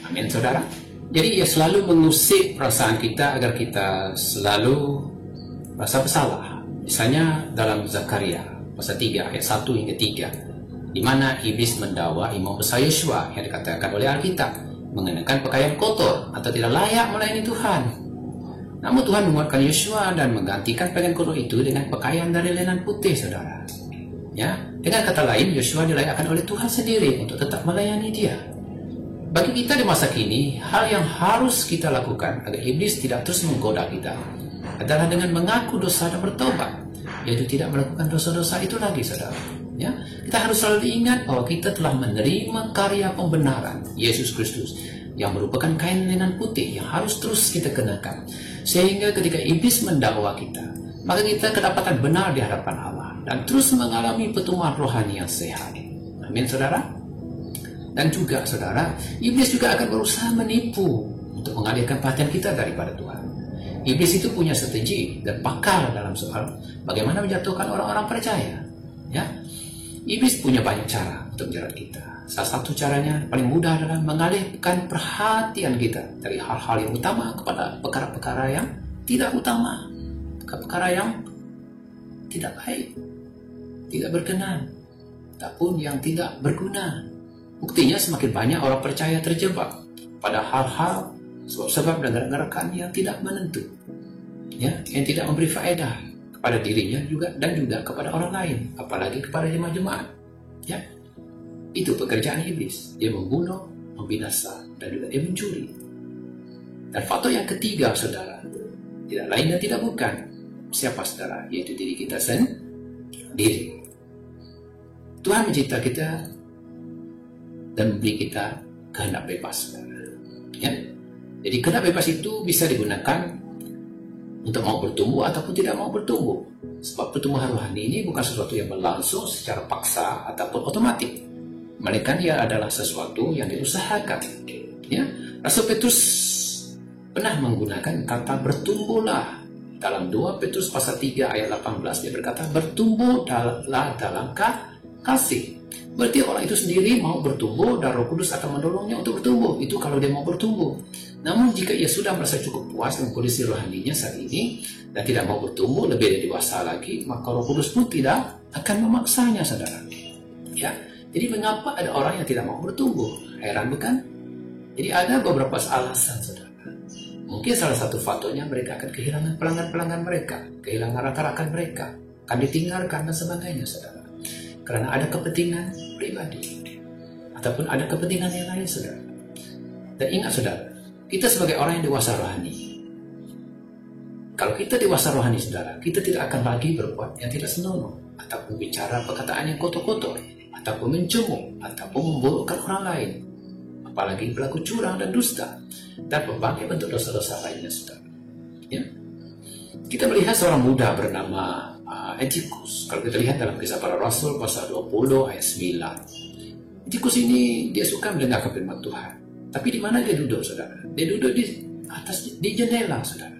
Amin, saudara. Jadi ia selalu mengusik perasaan kita agar kita selalu merasa bersalah. Misalnya dalam Zakaria pasal 3 ayat 1 hingga 3, di mana iblis mendakwa imam besar Yeshua yang dikatakan oleh Alkitab mengenakan pakaian kotor atau tidak layak melayani Tuhan. Namun Tuhan menguatkan Yeshua dan menggantikan pakaian kotor itu dengan pakaian dari lenan putih, saudara. Ya, dengan kata lain, Yeshua dilayakkan oleh Tuhan sendiri untuk tetap melayani Dia. Bagi kita di masa kini, hal yang harus kita lakukan agar iblis tidak terus menggoda kita adalah dengan mengaku dosa dan bertobat, yaitu tidak melakukan dosa-dosa itu lagi, saudara. Ya, kita harus selalu ingat bahwa kita telah menerima karya pembenaran Yesus Kristus yang merupakan kain linen putih yang harus terus kita kenakan. Sehingga ketika iblis mendakwa kita, maka kita kedapatan benar di hadapan Allah dan terus mengalami pertumbuhan rohani yang sehat. Amin, saudara. Dan juga, saudara, iblis juga akan berusaha menipu untuk mengalihkan perhatian kita daripada Tuhan. Iblis itu punya strategi dan pakar dalam soal bagaimana menjatuhkan orang-orang percaya. Ya, iblis punya banyak cara untuk menjerat kita. Salah satu caranya paling mudah adalah mengalihkan perhatian kita dari hal-hal yang utama kepada perkara-perkara yang tidak utama, perkara yang tidak baik, tidak berkenan, ataupun yang tidak berguna. Buktinya semakin banyak orang percaya terjebak pada hal-hal sebab dan gerakan yang tidak menentu, ya, yang tidak memberi faedah kepada dirinya juga dan juga kepada orang lain, apalagi kepada jemaat-jemaat. Ya, itu pekerjaan iblis. Dia membunuh, membinasa, dan juga dia mencuri. Dan faktor yang ketiga, saudara, tidak lain dan tidak bukan siapa, saudara, yaitu diri kita sendiri. Tuhan mencipta kita dan memberi kita kehendak bebas, saudara. Ya. Jadi kehendak bebas itu bisa digunakan untuk mau bertumbuh ataupun tidak mau bertumbuh. Sebab pertumbuhan rohani ini bukan sesuatu yang berlangsung secara paksa ataupun otomatis, melainkan dia adalah sesuatu yang diusahakan. Ya, Rasul Petrus pernah menggunakan kata bertumbuhlah dalam 2 Petrus pasal 3 ayat 18. Dia berkata bertumbuhlah dalam kasih. Berarti orang itu sendiri mau bertumbuh dan Roh Kudus akan mendorongnya untuk bertumbuh. Itu kalau dia mau bertumbuh. Namun jika ia sudah merasa cukup puas dengan kondisi rohaninya saat ini dan tidak mau bertumbuh lebih dari dewasa lagi, maka Roh Kudus pun tidak akan memaksanya, saudara. Ya, jadi mengapa ada orang yang tidak mau bertumbuh? Heran bukan? Jadi ada beberapa alasan, saudara. Mungkin salah satu faktornya mereka akan kehilangan pelanggan-pelanggan mereka, kehilangan rakan-rakan mereka, akan ditinggalkan dan sebagainya, saudara. Karena ada kepentingan pribadi ataupun ada kepentingan yang lain, saudara. Dan ingat, saudara, kita sebagai orang yang dewasa rohani, kalau kita dewasa rohani, saudara, kita tidak akan lagi berbuat yang tidak senonoh, ataupun bicara perkataan yang kotor-kotor, ataupun mencemooh, ataupun memburukkan orang lain, apalagi berlaku curang dan dusta, dan berbagai bentuk dosa-dosa lainnya, saudara. Ya. Kita melihat seorang muda bernama Etikus. Kalau kita lihat dalam Kisah Para Rasul pasal 20 ayat 9, Etikus ini dia suka mendengarkan firman Tuhan. Tapi di mana dia duduk, saudara? Dia duduk di jendela, saudara.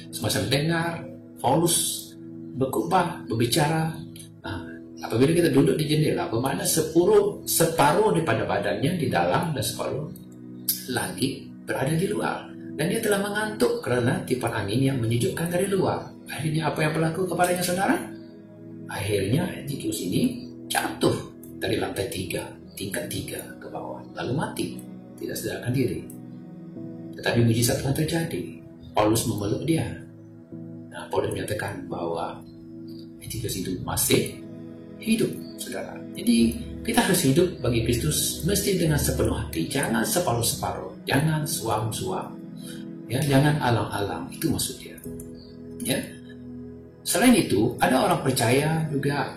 Semasa mendengar Paulus berkhotbah, berbicara. Nah, apabila kita duduk di jendela, bermakna separuh daripada badannya di dalam dan separuh lagi berada di luar. Dan dia telah mengantuk karena tiupan angin yang menyejukkan dari luar. Akhirnya apa yang berlaku kepadanya, saudara? Akhirnya Etikus ini jatuh dari lantai 3, tingkat 3 ke bawah, lalu mati. Tidak sadarkan diri. Tetapi mujizat telah terjadi. Paulus memeluk dia. Nah, Paulus menyatakan bahwa Etikus itu masih hidup, saudara. Jadi kita harus hidup bagi Kristus mesti dengan sepenuh hati. Jangan separuh-separuh. Jangan suam-suam. Ya, jangan alang-alang. Itu maksudnya. Ya. Selain itu, ada orang percaya juga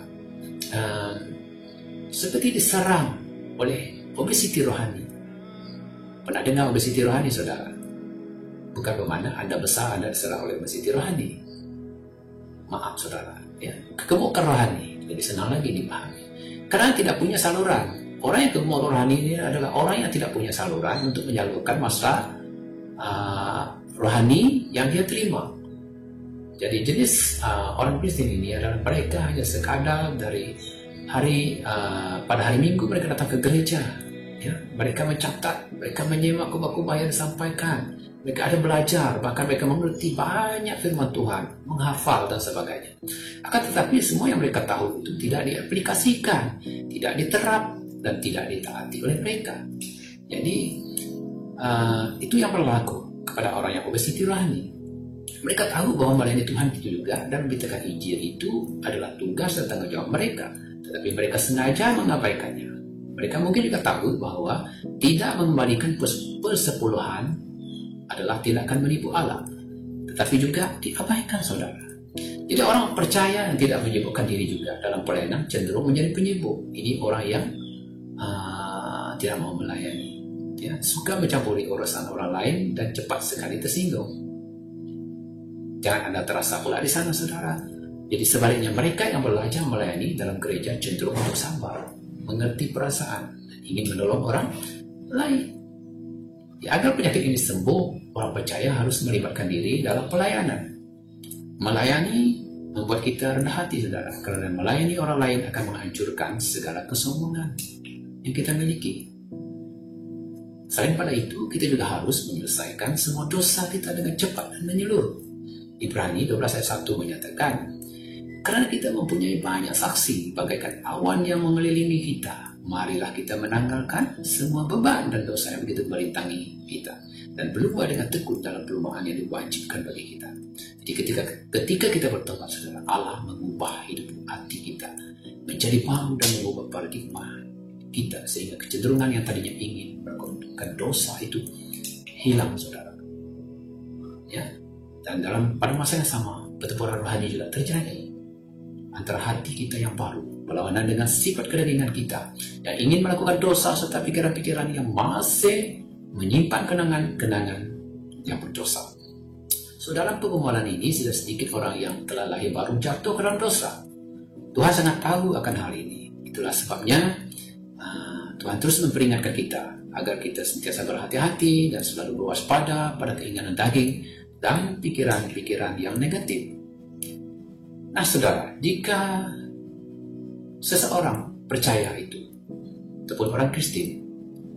seperti diserang oleh obesiti rohani. Pernah dengar obesiti rohani, saudara? Bukan bermakna Anda besar, Anda diserang oleh obesiti rohani. Maaf, saudara. Ya. Kegemukan rohani lebih senang lagi dipahami. Karena tidak punya saluran. Orang yang gemuk rohani ini adalah orang yang tidak punya saluran untuk menyalurkan masalah rohani yang dia terima. Jadi jenis orang Kristen ini adalah mereka hanya sekadar dari pada hari Minggu mereka datang ke gereja. Ya, mereka mencatat, mereka menyimak khotbah-khotbah yang disampaikan, mereka ada belajar, bahkan mereka mengerti banyak firman Tuhan, menghafal dan sebagainya. Akan tetapi semua yang mereka tahu itu tidak diaplikasikan, tidak diterap, dan tidak ditaati oleh mereka. Jadi itu yang berlaku kepada orang yang obesiti rohani. Mereka tahu bahwa melayani Tuhan itu juga dan memberitakan Injil itu adalah tugas dan tanggung jawab mereka, tetapi mereka sengaja mengabaikannya. Mereka mungkin juga tahu bahwa tidak mengembalikan persepuluhan adalah tindakan menipu Allah, tetapi juga diabaikan, saudara. Jadi orang percaya dan tidak menyibukkan diri juga dalam pelayanan cenderung menjadi penyibuk. Ini orang yang tidak mau melayani, ya, suka mencampuri urusan orang lain dan cepat sekali tersinggung. Jangan Anda terasa pula di sana, saudara. Jadi sebaliknya, mereka yang belajar melayani dalam gereja cenderung untuk sabar, mengerti perasaan, dan ingin menolong orang lain. Ya, agar penyakit ini sembuh, orang percaya harus melibatkan diri dalam pelayanan. Melayani membuat kita rendah hati, saudara, karena melayani orang lain akan menghancurkan segala kesombongan yang kita miliki. Selain pada itu, kita juga harus menyelesaikan semua dosa kita dengan cepat dan menyeluruh. Ibrani 12 ayat 1 menyatakan, karena kita mempunyai banyak saksi bagaikan awan yang mengelilingi kita, marilah kita menanggalkan semua beban dan dosa yang begitu merintangi kita, dan berlumba dengan tekun dalam perumahan yang diwajibkan bagi kita. Jadi ketika kita bertobat, saudara, Allah mengubah hidup hati kita menjadi baru dan mengubah paradigma kita, sehingga kecenderungan yang tadinya ingin melakukan dosa itu hilang, saudara. Ya, dan pada masa yang sama, pertempuran rohani juga terjadi antara hati kita yang baru berlawanan dengan sifat kedagingan kita yang ingin melakukan dosa serta pikiran-pikiran yang masih menyimpan kenangan-kenangan yang berdosa. So, dalam pergumulan ini sudah sedikit orang yang telah lahir baru jatuh ke dalam dosa. Tuhan sangat tahu akan hal ini. Itulah sebabnya Tuhan terus memperingatkan kita agar kita sentiasa berhati-hati dan selalu berwaspada pada keinginan daging dan pikiran-pikiran yang negatif. Nah, saudara, jika seseorang percaya itu, ataupun orang Kristen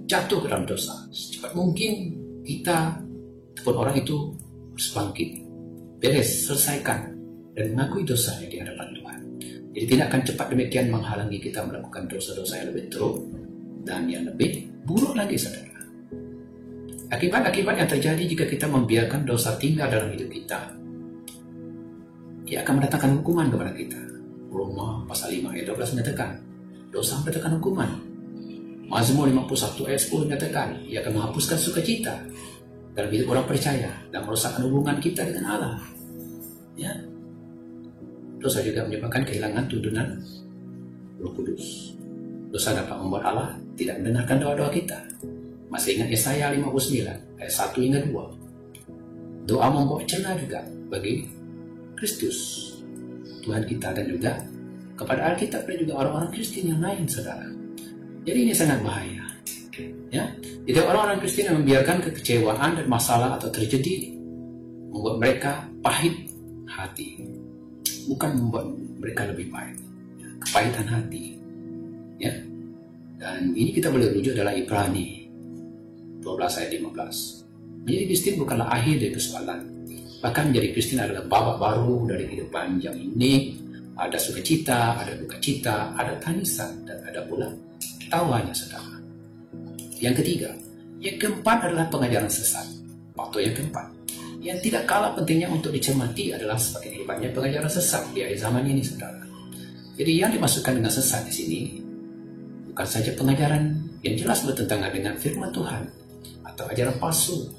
jatuh ke dalam dosa, secepat mungkin kita ataupun orang itu harus bangkit, beres, selesaikan, dan mengakui dosanya di hadapan Tuhan. Jadi tidak akan cepat demikian menghalangi kita melakukan dosa-dosa yang lebih teruk dan yang lebih buruk lagi, saudara. Akibat-akibat yang terjadi jika kita membiarkan dosa tinggal dalam hidup kita, ia akan mendatangkan hukuman kepada kita. Roma pasal 5 ayat 12 menyatakan, dosa mendatangkan hukuman. Mazmur 51 ayat 10 menyatakan, ia akan menghapuskan sukacita dalam hidup orang percaya dan merosakkan hubungan kita dengan Allah. Ya. Dosa juga menyebabkan kehilangan tuntunan Roh Kudus. Dosa dapat membuat Allah tidak mendengarkan doa-doa kita. Masih ingat Yesaya 59 ayat 1 hingga 2. Doa membawa celah juga bagi Kristus, Tuhan kita, dan juga kepada Alkitab dan juga orang-orang Kristen yang lain, saudara. Jadi ini sangat bahaya. Ya, jadi orang-orang Kristen yang membiarkan kekecewaan dan masalah atau terjadi membuat mereka pahit hati, bukan membuat mereka lebih baik. Ya, kepahitan hati. Ya, dan ini kita boleh rujuk dalam Ibrani 12 ayat 15. Menjadi Kristen bukanlah akhir dari persoalan. Bahkan menjadi Kristen adalah babak baru dari kehidupan yang ini. Ada sukacita, ada duka cita, ada tangisan, dan ada pula tawanya, saudara. Yang ketiga, yang keempat adalah pengajaran sesat. Waktu yang keempat, yang tidak kalah pentingnya untuk dicermati adalah semakin hebatnya pengajaran sesat di akhir zaman ini, saudara. Jadi yang dimasukkan dengan sesat di sini bukan saja pengajaran yang jelas bertentangan dengan firman Tuhan atau ajaran palsu.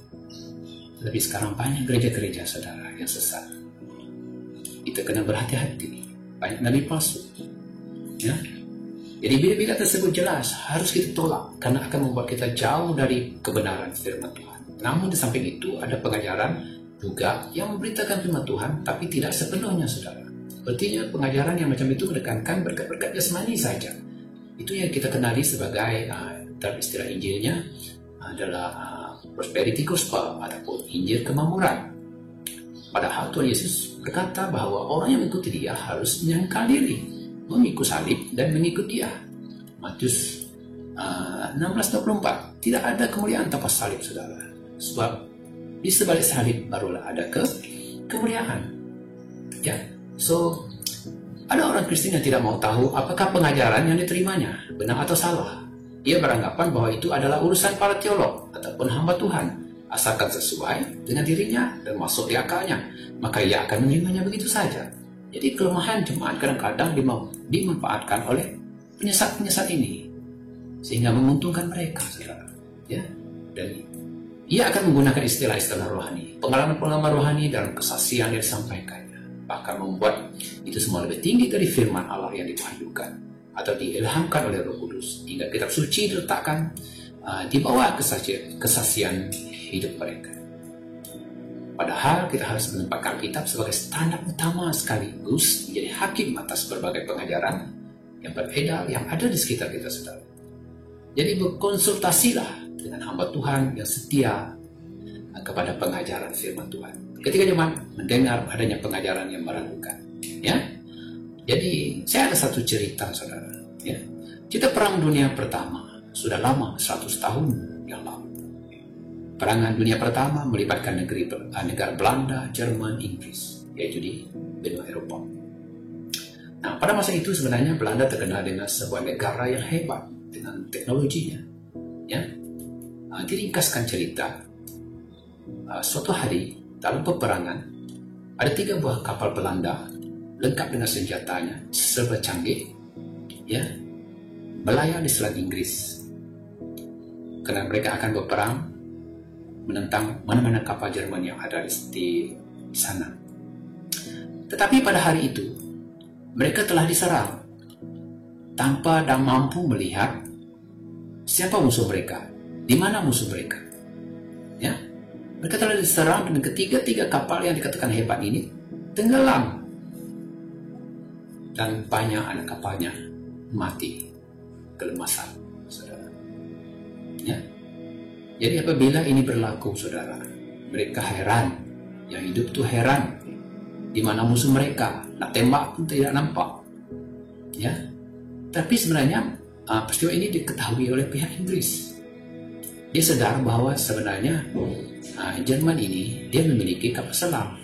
Lebih sekarang banyak gereja-gereja, saudara, yang sesat. Kita kena berhati-hati. Banyak nabi palsu. Ya. Jadi bila-bila tersebut jelas harus kita tolak karena akan membuat kita jauh dari kebenaran firman Tuhan. Namun di samping itu ada pengajaran juga yang memberitakan firman Tuhan tapi tidak sepenuhnya, saudara. Artinya pengajaran yang macam itu menekankan berkat-berkat jasmani saja. Itu yang kita kenali sebagai dalam istilah Injilnya adalah prosperity gospel ataupun Injil kemakmuran. Padahal Tuhan Yesus berkata bahwa orang yang mengikuti dia harus menyangkal diri, memikul salib dan mengikut dia. Matius 16:24. Tidak ada kemuliaan tanpa salib, saudara. Sebab di sebalik salib barulah ada kemuliaan. Ya. So ada orang Kristen yang tidak mau tahu apakah pengajaran yang diterimanya benar atau salah. Ia beranggapan bahwa itu adalah urusan para teolog ataupun hamba Tuhan, asalkan sesuai dengan dirinya dan masuk di akalnya, maka ia akan menerimanya begitu saja. Jadi kelemahan jemaat kadang-kadang dimanfaatkan oleh penyesat-penyesat ini sehingga menguntungkan mereka, saudara. Ya, dan ia akan menggunakan istilah-istilah rohani, pengalaman-pengalaman rohani dalam kesaksian yang disampaikannya. bahkan membuat itu semua lebih tinggi dari firman Allah yang diwahyukan atau diilhamkan oleh Roh Kudus, hingga kitab suci diletakkan di bawah kesaksian hidup mereka. Padahal kita harus menempatkan kitab sebagai standar utama sekaligus menjadi hakim atas berbagai pengajaran yang beredar yang ada di sekitar kita, saudara. Jadi berkonsultasilah dengan hamba Tuhan yang setia kepada pengajaran firman Tuhan. Ketika jemaat mendengar adanya pengajaran yang meragukan, ya. Jadi saya ada satu cerita, saudara. Ya. Cerita Perang Dunia Pertama sudah lama, 100 tahun yang lalu. Perangan Dunia Pertama melibatkan negara Belanda, Jerman, Inggris, yaitu di benua Eropa. Nah, pada masa itu sebenarnya Belanda terkenal dengan sebuah negara yang hebat dengan teknologinya. Ya. Diringkaskan cerita, suatu hari dalam peperangan ada 3 buah kapal Belanda lengkap dengan senjatanya serba canggih, ya, melayang di Selat Inggris karena mereka akan berperang menentang mana-mana kapal Jerman yang ada di sana. Tetapi pada hari itu mereka telah diserang tanpa dan mampu melihat siapa musuh mereka, di mana musuh mereka. Ya, mereka telah diserang dan ketiga-tiga kapal yang dikatakan hebat ini tenggelam. Dan banyak anak kapalnya mati kelemasan, saudara. Ya. Jadi apabila ini berlaku, saudara, mereka heran. Yang hidup tuh heran. Di mana musuh mereka? Nak tembak pun tidak nampak. Ya. Tapi sebenarnya peristiwa ini diketahui oleh pihak Inggris. Dia sadar bahwa sebenarnya Jerman ini dia memiliki kapal selam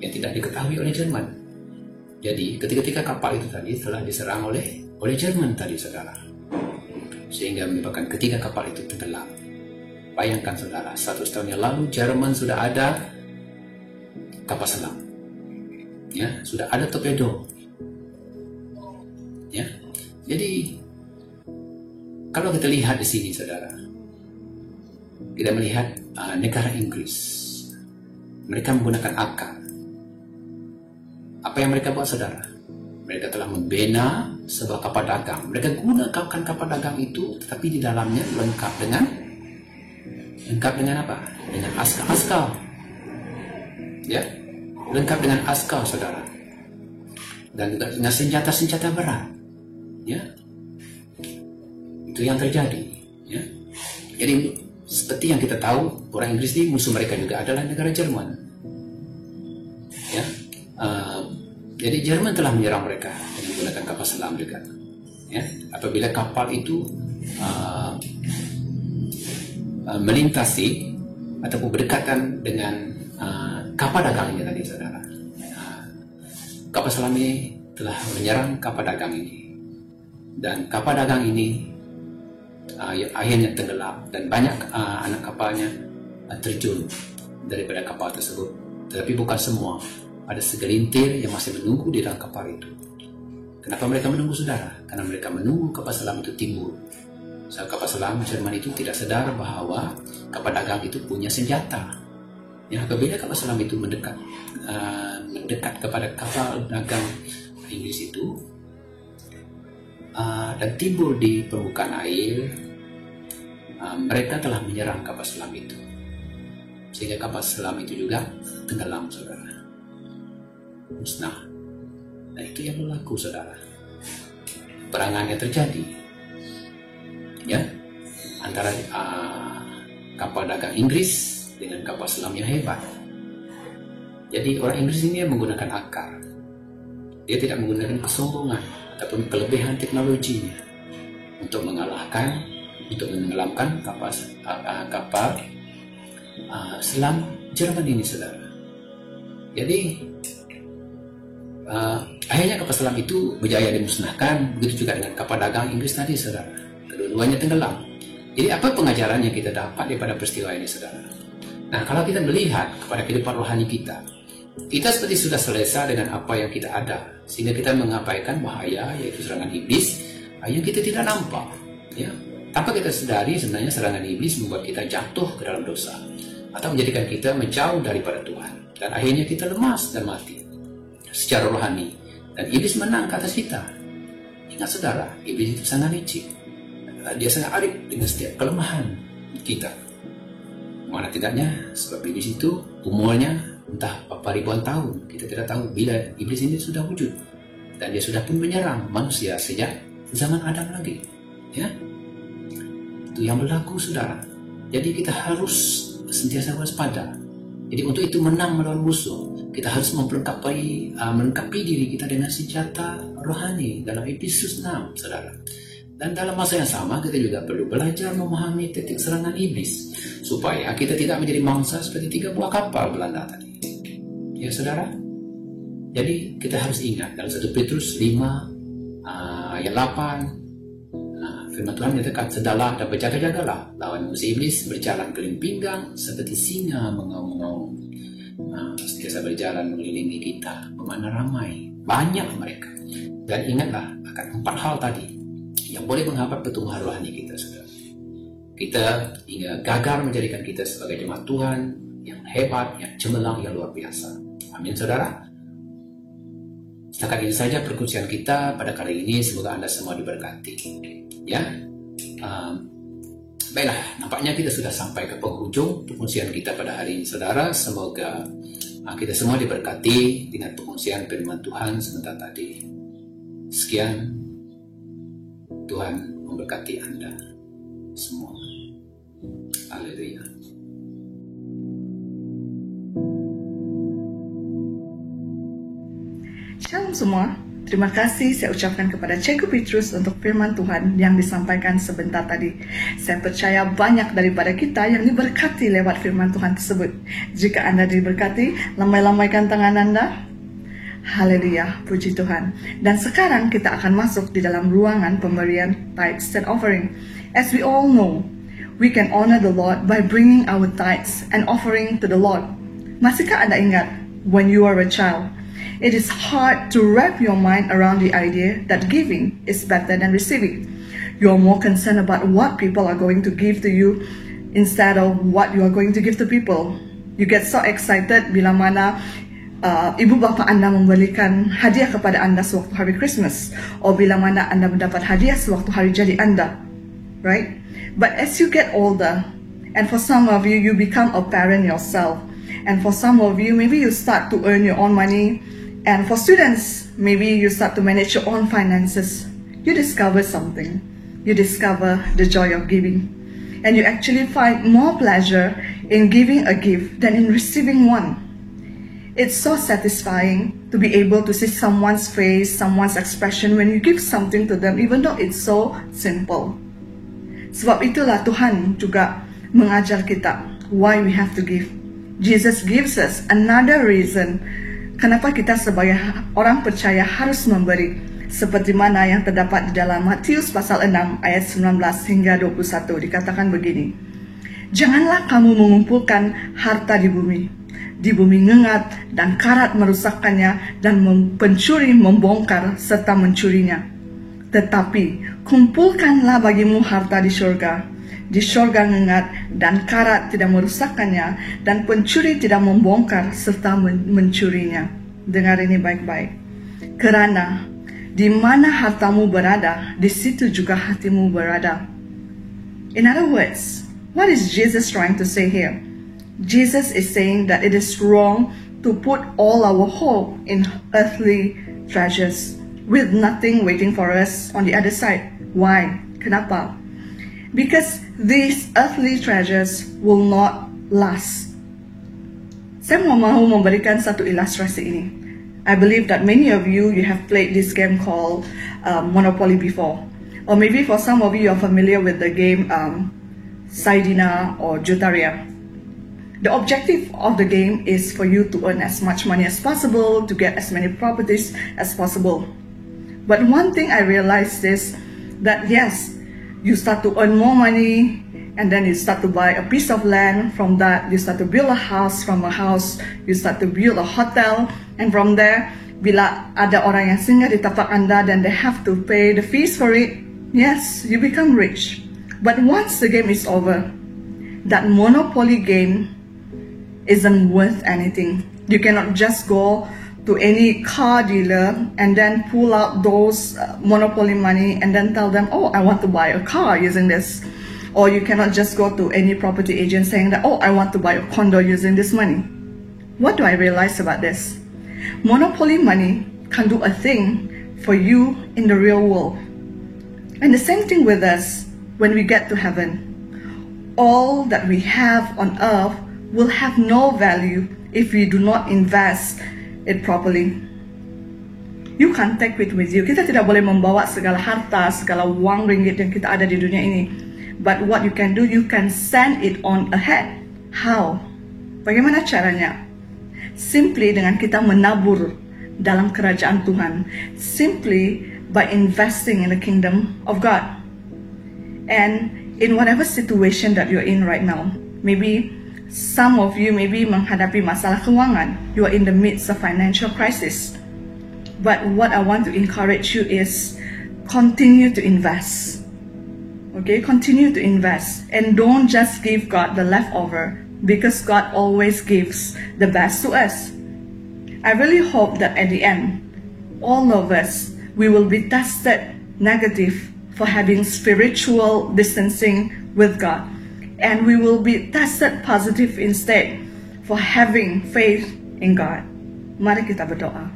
yang tidak diketahui oleh Jerman. Jadi ketiga-tiga kapal itu tadi telah diserang oleh Jerman tadi, saudara, sehingga menyebabkan ketiga kapal itu tenggelam. Bayangkan, saudara, 100 tahun yang lalu Jerman sudah ada kapal selam, ya, sudah ada torpedo, ya. Jadi kalau kita lihat di sini, saudara, kita melihat negara Inggris, mereka menggunakan akal. Apa yang mereka buat, saudara? Mereka telah membina sebuah kapal dagang. Mereka gunakan kapal dagang itu, tetapi di dalamnya lengkap dengan apa? Dengan askar. Ya, lengkap dengan askar, saudara. Dan juga dengan senjata-senjata berat. Ya, itu yang terjadi. Ya, jadi seperti yang kita tahu, orang Inggris ini musuh mereka juga adalah negara Jerman. Ya. Jadi Jerman telah menyerang mereka dengan menggunakan kapal selam juga. Ya, apabila kapal itu melintasi ataupun berdekatan dengan kapal dagang ini tadi, saudara, kapal selam ini telah menyerang kapal dagang ini, dan kapal dagang ini akhirnya tenggelam dan banyak anak kapalnya terjun daripada kapal tersebut. Tetapi bukan semua. Ada segelintir yang masih menunggu di dalam kapal itu. Kenapa mereka menunggu, saudara? Karena mereka menunggu kapal selam itu timbul. Saat kapal selam Jerman itu tidak sadar bahwa kapal dagang itu punya senjata. Yang apabila kapal selam itu mendekat kepada kapal dagang Inggris itu dan timbul di permukaan air, mereka telah menyerang kapal selam itu, sehingga kapal selam itu juga tenggelam, saudara, musnah. Nah, itu yang berlaku, saudara. Perangan yang terjadi, ya, antara kapal dagang Inggris dengan kapal selam yang hebat. Jadi orang Inggris ini menggunakan akal. Dia tidak menggunakan kesombongan ataupun kelebihan teknologinya untuk menenggelamkan kapal selam Jerman ini, saudara. Jadi akhirnya kapal selam itu berjaya dimusnahkan. Begitu juga dengan kapal dagang Inggris tadi, saudara. Kedua-duanya tenggelam. Jadi apa pengajaran yang kita dapat daripada peristiwa ini, saudara? Nah, kalau kita melihat kepada kehidupan rohani kita seperti sudah selesai dengan apa yang kita ada, sehingga kita mengabaikan bahaya, yaitu serangan iblis yang kita tidak nampak, ya. Tanpa kita sadari, sebenarnya serangan iblis membuat kita jatuh ke dalam dosa atau menjadikan kita menjauh daripada Tuhan, dan akhirnya kita lemas dan mati. secara rohani. Dan iblis menang ke atas kita. Ingat saudara, iblis itu sangat licik. Dia sangat arif dengan setiap kelemahan kita. Mana tidaknya, sebab iblis itu umurnya entah berapa ribuan tahun. Kita tidak tahu bila iblis ini sudah wujud. Dan dia sudah pun menyerang manusia sejak zaman Adam lagi. Ya, itu yang berlaku, saudara. Jadi kita harus sentiasa waspada. Jadi untuk itu menang melawan musuh, kita harus melengkapi diri kita dengan senjata rohani dalam Efesus 6, saudara. Dan dalam masa yang sama kita juga perlu belajar memahami titik serangan iblis supaya kita tidak menjadi mangsa seperti 3 buah kapal Belanda tadi. Ya saudara. Jadi kita harus ingat dalam 1 Petrus 5 ayat 8, firman Tuhan menyatakan, sedalah dan berjaga-jagalah lawan musuh iblis berjalan keliling pinggang seperti singa mengaum-ngaum. Sentiasa berjalan mengelilingi kita, bermakna ramai, banyak mereka. Dan ingatlah akan 4 hal tadi yang boleh menghambat pertumbuhan rohani kita, saudara. Kita hingga gagal menjadikan kita sebagai jemaat Tuhan yang hebat, yang cemerlang, yang luar biasa. Amin, saudara. Setakat ini saja perkongsian kita pada kali ini. Semoga Anda semua diberkati. Ya, baiklah. Nampaknya kita sudah sampai ke penghujung perkongsian kita pada hari ini, saudara. Semoga kita semua diberkati dengan perkongsian firman Tuhan sebentar tadi. Sekian. Tuhan memberkati Anda semua. Haleluya. Shalom semua. Terima kasih saya ucapkan kepada Cikgu Petrus untuk firman Tuhan yang disampaikan sebentar tadi. Saya percaya banyak daripada kita yang diberkati lewat firman Tuhan tersebut. Jika Anda diberkati, lambai-lambaikan tangan Anda. Haleluya, puji Tuhan. Dan sekarang kita akan masuk di dalam ruangan pemberian tithes and offering. As we all know, we can honor the Lord by bringing our tithes and offering to the Lord. Masihkah Anda ingat when you are a child? It is hard to wrap your mind around the idea that giving is better than receiving. You are more concerned about what people are going to give to you instead of what you are going to give to people. You get so excited bila mana ibu bapa Anda memberikan hadiah kepada Anda sewaktu hari Christmas, atau bila mana Anda mendapat hadiah sewaktu hari jadi Anda, right? But as you get older, and for some of you, you become a parent yourself, and for some of you, maybe you start to earn your own money, and for students, maybe you start to manage your own finances. You discover something. You discover the joy of giving, and you actually find more pleasure in giving a gift than in receiving one. It's so satisfying to be able to see someone's face, someone's expression when you give something to them, even though it's so simple. Sebab itulah Tuhan juga mengajar kita why we have to give. Jesus gives us another reason kenapa kita sebagai orang percaya harus memberi, seperti mana yang terdapat di dalam Matius pasal 6 ayat 19 hingga 21. Dikatakan begini, janganlah kamu mengumpulkan harta di bumi ngengat dan karat merusakkannya dan pencuri membongkar serta mencurinya. Tetapi kumpulkanlah bagimu harta di syurga. Di syurga ngengat dan karat tidak merusakkannya dan pencuri tidak membongkar serta mencurinya. Dengar ini baik-baik. Kerana di mana hartamu berada, di situ juga hatimu berada. In other words, what is Jesus trying to say here? Jesus is saying that it is wrong to put all our hope in earthly treasures with nothing waiting for us on the other side. Why? Kenapa? Because these earthly treasures will not last. Saya mau memberikan satu ilustrasi ini. I believe that many of you have played this game called Monopoly before. Or maybe for some of you are familiar with the game Saidina or Jotaria. The objective of the game is for you to earn as much money as possible, to get as many properties as possible. But one thing I realized is that yes, you start to earn more money, and then you start to buy a piece of land. From that, you start to build a house. From a house, you start to build a hotel. And from there, bila ada orang yang singgah di tapak Anda, then they have to pay the fees for it. Yes, you become rich. But once the game is over, that Monopoly game isn't worth anything. You cannot just go to any car dealer and then pull out those monopoly money and then tell them, oh, I want to buy a car using this. Or you cannot just go to any property agent saying that, oh, I want to buy a condo using this money. What do I realize about this? Monopoly money can do a thing for you in the real world. And the same thing with us when we get to heaven. All that we have on earth will have no value if we do not invest it properly. You can't take it with you. Kita tidak boleh membawa segala harta, segala uang ringgit yang kita ada di dunia ini. But what you can do, you can send it on ahead. How? Bagaimana caranya? Simply dengan kita menabur dalam kerajaan Tuhan. Simply by investing in the kingdom of God. And in whatever situation that you're in right now, maybe some of you maybe menghadapi masalah keuangan. You are in the midst of financial crisis. But what I want to encourage you is continue to invest. Okay, continue to invest. And don't just give God the leftover, because God always gives the best to us. I really hope that at the end, all of us, we will be tested negative for having spiritual distancing with God. And we will be tested positive instead for having faith in God. Mari kita berdoa.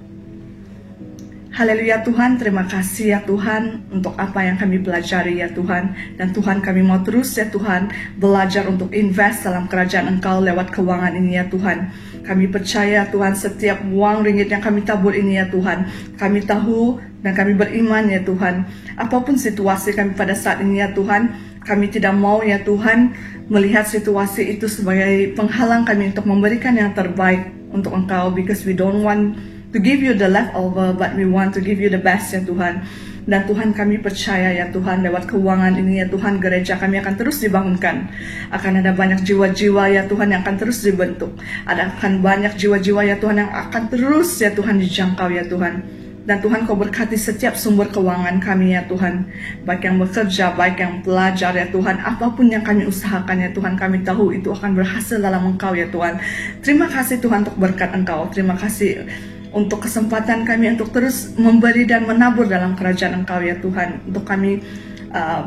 Haleluya Tuhan, terima kasih ya Tuhan untuk apa yang kami pelajari ya Tuhan. Dan Tuhan, kami mau terus ya Tuhan belajar untuk invest dalam kerajaan Engkau lewat keuangan ini ya Tuhan. Kami percaya Tuhan, setiap uang ringgit yang kami tabur ini ya Tuhan, kami tahu dan kami beriman ya Tuhan, apapun situasi kami pada saat ini ya Tuhan, kami tidak mau ya Tuhan melihat situasi itu sebagai penghalang kami untuk memberikan yang terbaik untuk Engkau, because we don't want to give you the leftover, but we want to give you the best ya Tuhan. Dan Tuhan, kami percaya ya Tuhan, lewat keuangan ini ya Tuhan, gereja kami akan terus dibangunkan. Akan ada banyak jiwa-jiwa ya Tuhan yang akan terus dibentuk. Akan banyak jiwa-jiwa ya Tuhan yang akan terus ya Tuhan dijangkau ya Tuhan. Dan Tuhan, Kau berkati setiap sumber keuangan kami ya Tuhan, baik yang bekerja, baik yang belajar ya Tuhan, apapun yang kami usahakan ya Tuhan, kami tahu itu akan berhasil dalam Engkau ya Tuhan. Terima kasih Tuhan untuk berkat Engkau. Terima kasih untuk kesempatan kami untuk terus memberi dan menabur dalam kerajaan Engkau ya Tuhan. Untuk kami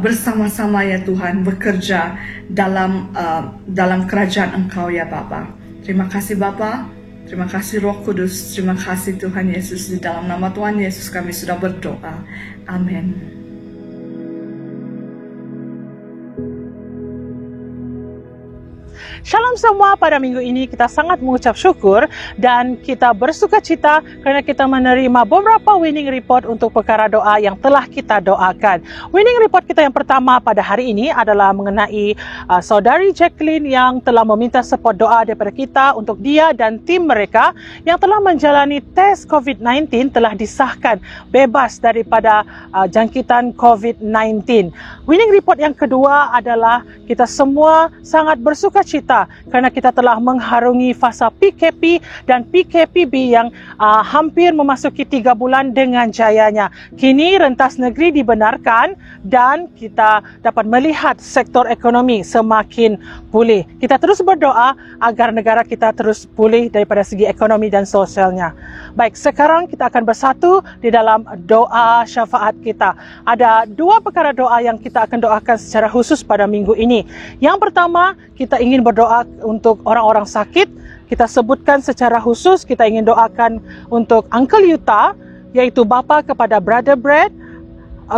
bersama-sama ya Tuhan bekerja dalam kerajaan Engkau ya Bapa. Terima kasih Bapa, terima kasih Roh Kudus, terima kasih Tuhan Yesus. Di dalam nama Tuhan Yesus kami sudah berdoa. Amin. Shalom semua, pada minggu ini kita sangat mengucap syukur dan kita bersuka cita kerana kita menerima beberapa winning report untuk perkara doa yang telah kita doakan. Winning report kita yang pertama pada hari ini adalah mengenai saudari Jacqueline yang telah meminta support doa daripada kita untuk dia dan tim mereka yang telah menjalani tes COVID-19 telah disahkan bebas daripada jangkitan COVID-19. Winning report yang kedua adalah kita semua sangat bersuka cita kerana kita telah mengharungi fasa PKP dan PKPB yang hampir memasuki 3 bulan dengan jayanya. Kini rentas negeri dibenarkan dan kita dapat melihat sektor ekonomi semakin pulih. Kita terus berdoa agar negara kita terus pulih daripada segi ekonomi dan sosialnya. Baik, sekarang kita akan bersatu di dalam doa syafaat kita. Ada 2 perkara doa yang kita akan doakan secara khusus pada minggu ini. Yang pertama, kita ingin berdoa untuk orang-orang sakit. Kita sebutkan secara khusus, kita ingin doakan untuk Uncle Yuta, iaitu bapa kepada Brother Brad,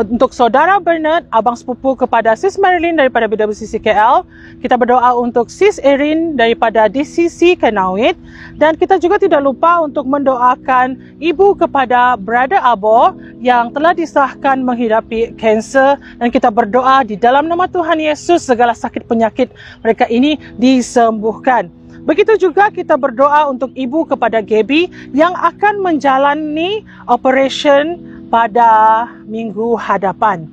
untuk saudara Bernard, abang sepupu kepada Sis Marilyn daripada BWCC KL. Kita berdoa untuk Sis Erin daripada DCC Kanawit, dan kita juga tidak lupa untuk mendoakan ibu kepada Brother Abo yang telah disahkan menghidapi kanser, dan kita berdoa di dalam nama Tuhan Yesus segala sakit penyakit mereka ini disembuhkan. Begitu juga kita berdoa untuk ibu kepada Gaby yang akan menjalani operation pada minggu hadapan.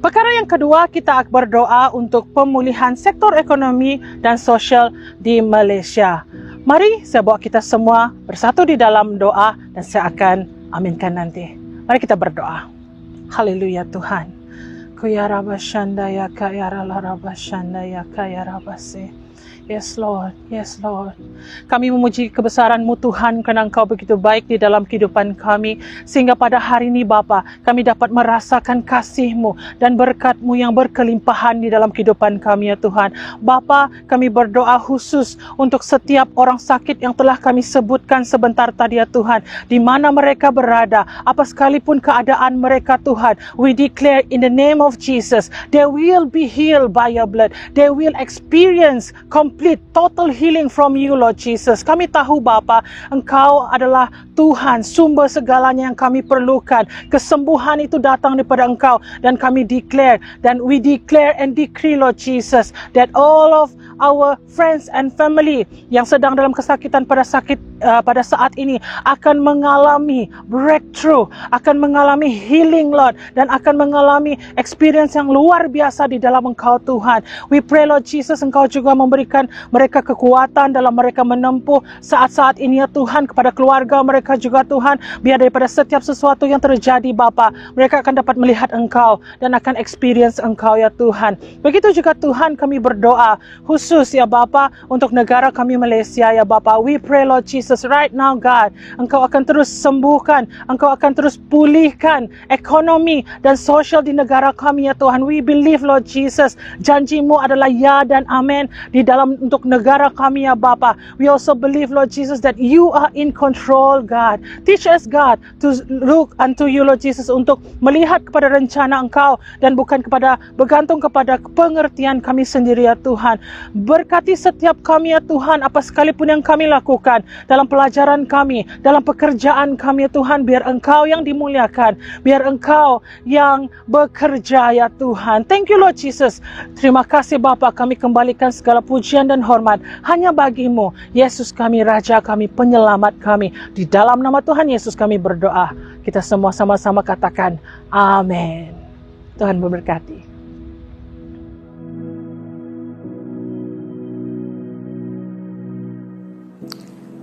Perkara yang kedua, kita berdoa untuk pemulihan sektor ekonomi dan sosial di Malaysia. Mari saya bawa kita semua bersatu di dalam doa dan saya akan aminkan nanti. Mari kita berdoa. Haleluya Tuhan. Ku ya rabashanda ya ka ya rabashanda ya ka ya rabase. Yes Lord, yes Lord. Kami memuji kebesaran-Mu Tuhan kerana Engkau begitu baik di dalam kehidupan kami. Sehingga pada hari ini Bapa, kami dapat merasakan kasih-Mu dan berkat-Mu yang berkelimpahan di dalam kehidupan kami ya Tuhan. Bapa, kami berdoa khusus untuk setiap orang sakit yang telah kami sebutkan sebentar tadi ya Tuhan. Di mana mereka berada, apa sekalipun keadaan mereka Tuhan, we declare in the name of Jesus, they will be healed by your blood. They will experience complete, total healing from you, Lord Jesus. Kami tahu Bapa, Engkau adalah Tuhan, sumber segalanya yang kami perlukan. Kesembuhan itu datang daripada Engkau. Dan kami declare, dan we declare and decree, Lord Jesus, that all of our friends and family yang sedang dalam kesakitan pada saat ini akan mengalami breakthrough, akan mengalami healing, Lord, dan akan mengalami experience yang luar biasa di dalam Engkau Tuhan. We pray, Lord Jesus, Engkau juga memberikan mereka kekuatan dalam mereka menempuh saat-saat ini ya Tuhan, kepada keluarga mereka juga Tuhan, biar daripada setiap sesuatu yang terjadi Bapa, mereka akan dapat melihat Engkau dan akan experience Engkau ya Tuhan. Begitu juga Tuhan, kami berdoa khusus ya Bapa untuk negara kami Malaysia ya Bapa. We pray, Lord Jesus, right now God, Engkau akan terus sembuhkan, Engkau akan terus pulihkan ekonomi dan sosial di negara kami ya Tuhan. We believe, Lord Jesus, janji-Mu adalah ya dan amen di dalam untuk negara kami ya Bapa. We also believe, Lord Jesus, that you are in control, God. Teach us, God, to look unto you, Lord Jesus, untuk melihat kepada rencana Engkau dan bukan bergantung kepada pengertian kami sendiri ya Tuhan. Berkati setiap kami ya Tuhan, apa sekalipun yang kami lakukan dalam pelajaran kami, dalam pekerjaan kami ya Tuhan, biar Engkau yang dimuliakan, biar Engkau yang bekerja ya Tuhan. Thank you, Lord Jesus. Terima kasih Bapa, kami kembalikan segala pujian dan hormat hanya bagi-Mu, Yesus kami, Raja kami, penyelamat kami. Di dalam nama Tuhan Yesus kami berdoa. Kita semua sama-sama katakan amin. Tuhan memberkati.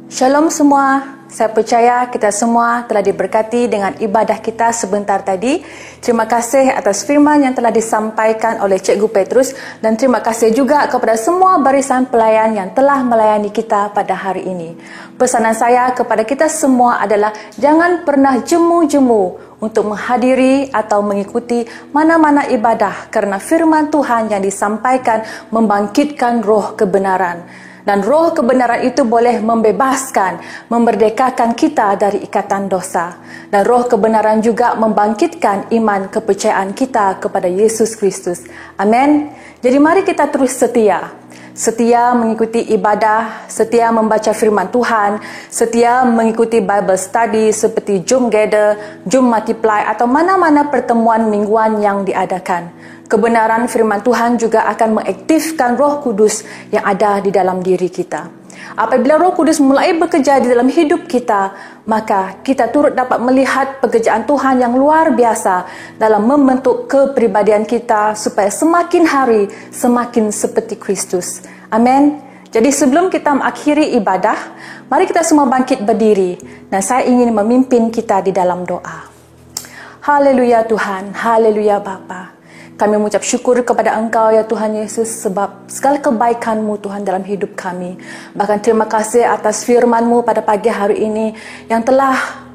Shalom semua. Saya percaya kita semua telah diberkati dengan ibadah kita sebentar tadi. Terima kasih atas firman yang telah disampaikan oleh Cikgu Petrus, dan terima kasih juga kepada semua barisan pelayan yang telah melayani kita pada hari ini. Pesanan saya kepada kita semua adalah jangan pernah jemu-jemu untuk menghadiri atau mengikuti mana-mana ibadah, kerana firman Tuhan yang disampaikan membangkitkan roh kebenaran. Dan roh kebenaran itu boleh membebaskan, memerdekakan kita dari ikatan dosa. Dan roh kebenaran juga membangkitkan iman kepercayaan kita kepada Yesus Kristus. Amin. Jadi mari kita terus setia. Setia mengikuti ibadah, setia membaca firman Tuhan, setia mengikuti Bible study seperti Zoom Gather, Zoom Multiply atau mana-mana pertemuan mingguan yang diadakan. Kebenaran firman Tuhan juga akan mengaktifkan Roh Kudus yang ada di dalam diri kita. Apabila Roh Kudus mulai bekerja di dalam hidup kita, maka kita turut dapat melihat pekerjaan Tuhan yang luar biasa dalam membentuk kepribadian kita supaya semakin hari semakin seperti Kristus. Amin. Jadi sebelum kita mengakhiri ibadah, mari kita semua bangkit berdiri dan saya ingin memimpin kita di dalam doa. Haleluya Tuhan, haleluya Bapa. Kami mengucap syukur kepada Engkau ya Tuhan Yesus sebab segala kebaikan-Mu Tuhan dalam hidup kami. Bahkan terima kasih atas firman-Mu pada pagi hari ini yang telah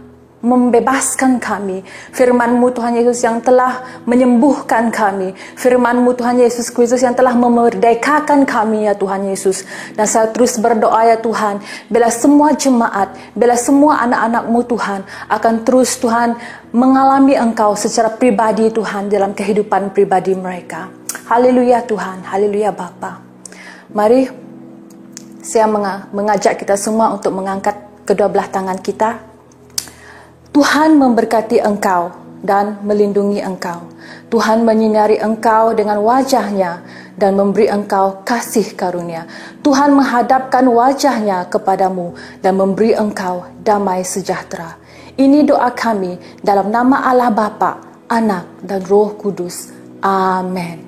membebaskan kami. Firman-Mu Tuhan Yesus yang telah menyembuhkan kami. Firman-Mu Tuhan Yesus Kristus yang telah memerdekakan kami ya Tuhan Yesus. Dan saya terus berdoa ya Tuhan, bila semua jemaat, bila semua anak-anak-Mu Tuhan akan terus Tuhan mengalami Engkau secara pribadi Tuhan dalam kehidupan pribadi mereka. Haleluya Tuhan, haleluya Bapa. Mari saya mengajak kita semua untuk mengangkat kedua belah tangan kita. Tuhan memberkati engkau dan melindungi engkau. Tuhan menyinari engkau dengan wajah-Nya dan memberi engkau kasih karunia. Tuhan menghadapkan wajah-Nya kepadamu dan memberi engkau damai sejahtera. Ini doa kami dalam nama Allah Bapa, Anak dan Roh Kudus. Amin.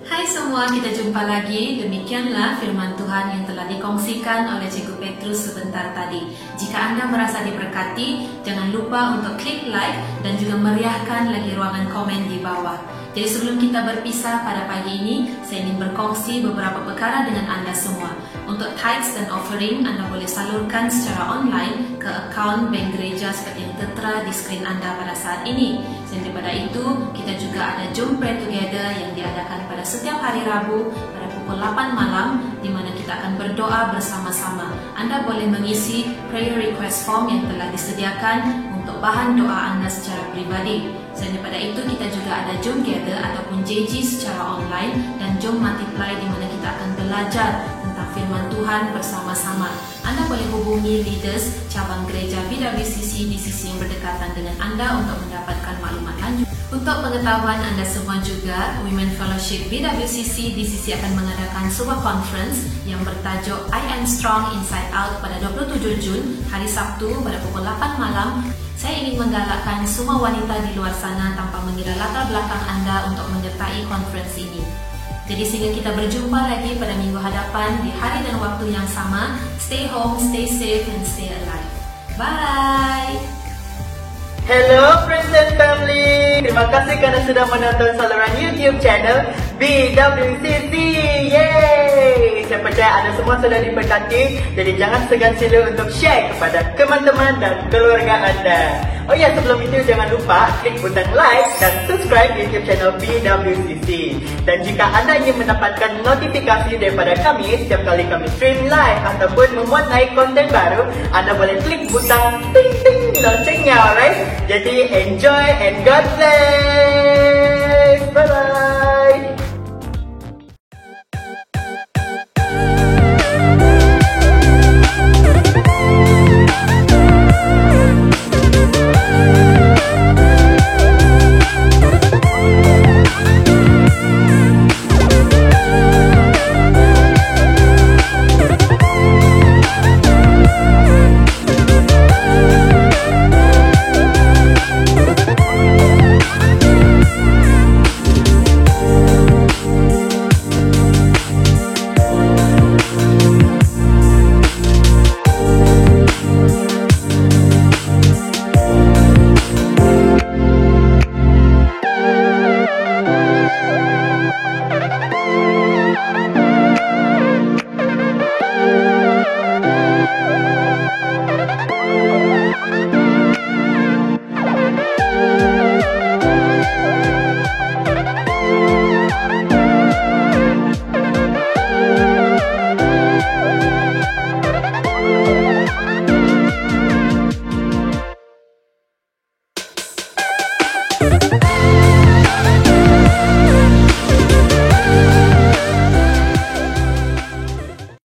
Hai semua. semua, kita jumpa lagi. Demikianlah firman Tuhan yang telah dikongsikan oleh Cikgu Petrus sebentar tadi. Jika Anda merasa diberkati, jangan lupa untuk klik like dan juga meriahkan lagi ruangan komen di bawah. Jadi sebelum kita berpisah pada pagi ini, saya ingin berkongsi beberapa perkara dengan Anda semua. Untuk tithes dan offering, Anda boleh salurkan secara online ke akaun bank gereja seperti yang tertera di skrin Anda pada saat ini. Selain daripada itu, kita juga ada Jom Pray Together yang diadakan pada setiap hari Rabu pada pukul 8 malam, di mana kita akan berdoa bersama-sama. Anda boleh mengisi prayer request form yang telah disediakan untuk bahan doa Anda secara pribadi. Selain daripada itu, kita juga ada Jom Gather ataupun JG secara online dan Jom Multiply, di mana kita akan belajar tentang firman Tuhan bersama-sama. Anda boleh hubungi leaders cabang gereja BWCC di sisi yang berdekatan dengan Anda untuk mendapatkan maklumat lanjut. Untuk pengetahuan Anda semua juga, Women Fellowship BWCC di sisi akan mengadakan sebuah conference yang bertajuk I Am Strong Inside Out pada 27 Jun, hari Sabtu pada pukul 8 malam. Saya ingin menggalakkan semua wanita di luar sana tanpa mengira latar belakang Anda untuk menyertai conference ini. Jadi sehingga kita berjumpa lagi pada minggu hadapan di hari dan waktu yang sama. Stay home, stay safe and stay alive. Bye! Hello friends and family. Terima kasih kerana sudah menonton saluran YouTube channel BWCC. Yeay! Saya percaya anda semua sudah diberkati. Jadi jangan segan-sila untuk share kepada teman-teman dan keluarga anda. Oh ya, sebelum itu jangan lupa klik butang like dan subscribe YouTube channel BWCC. Dan jika anda ingin mendapatkan notifikasi daripada kami setiap kali kami stream live ataupun memuat naik konten baru, anda boleh klik butang ting-ting loncengnya, alright? Jadi enjoy and God bless. Bye bye.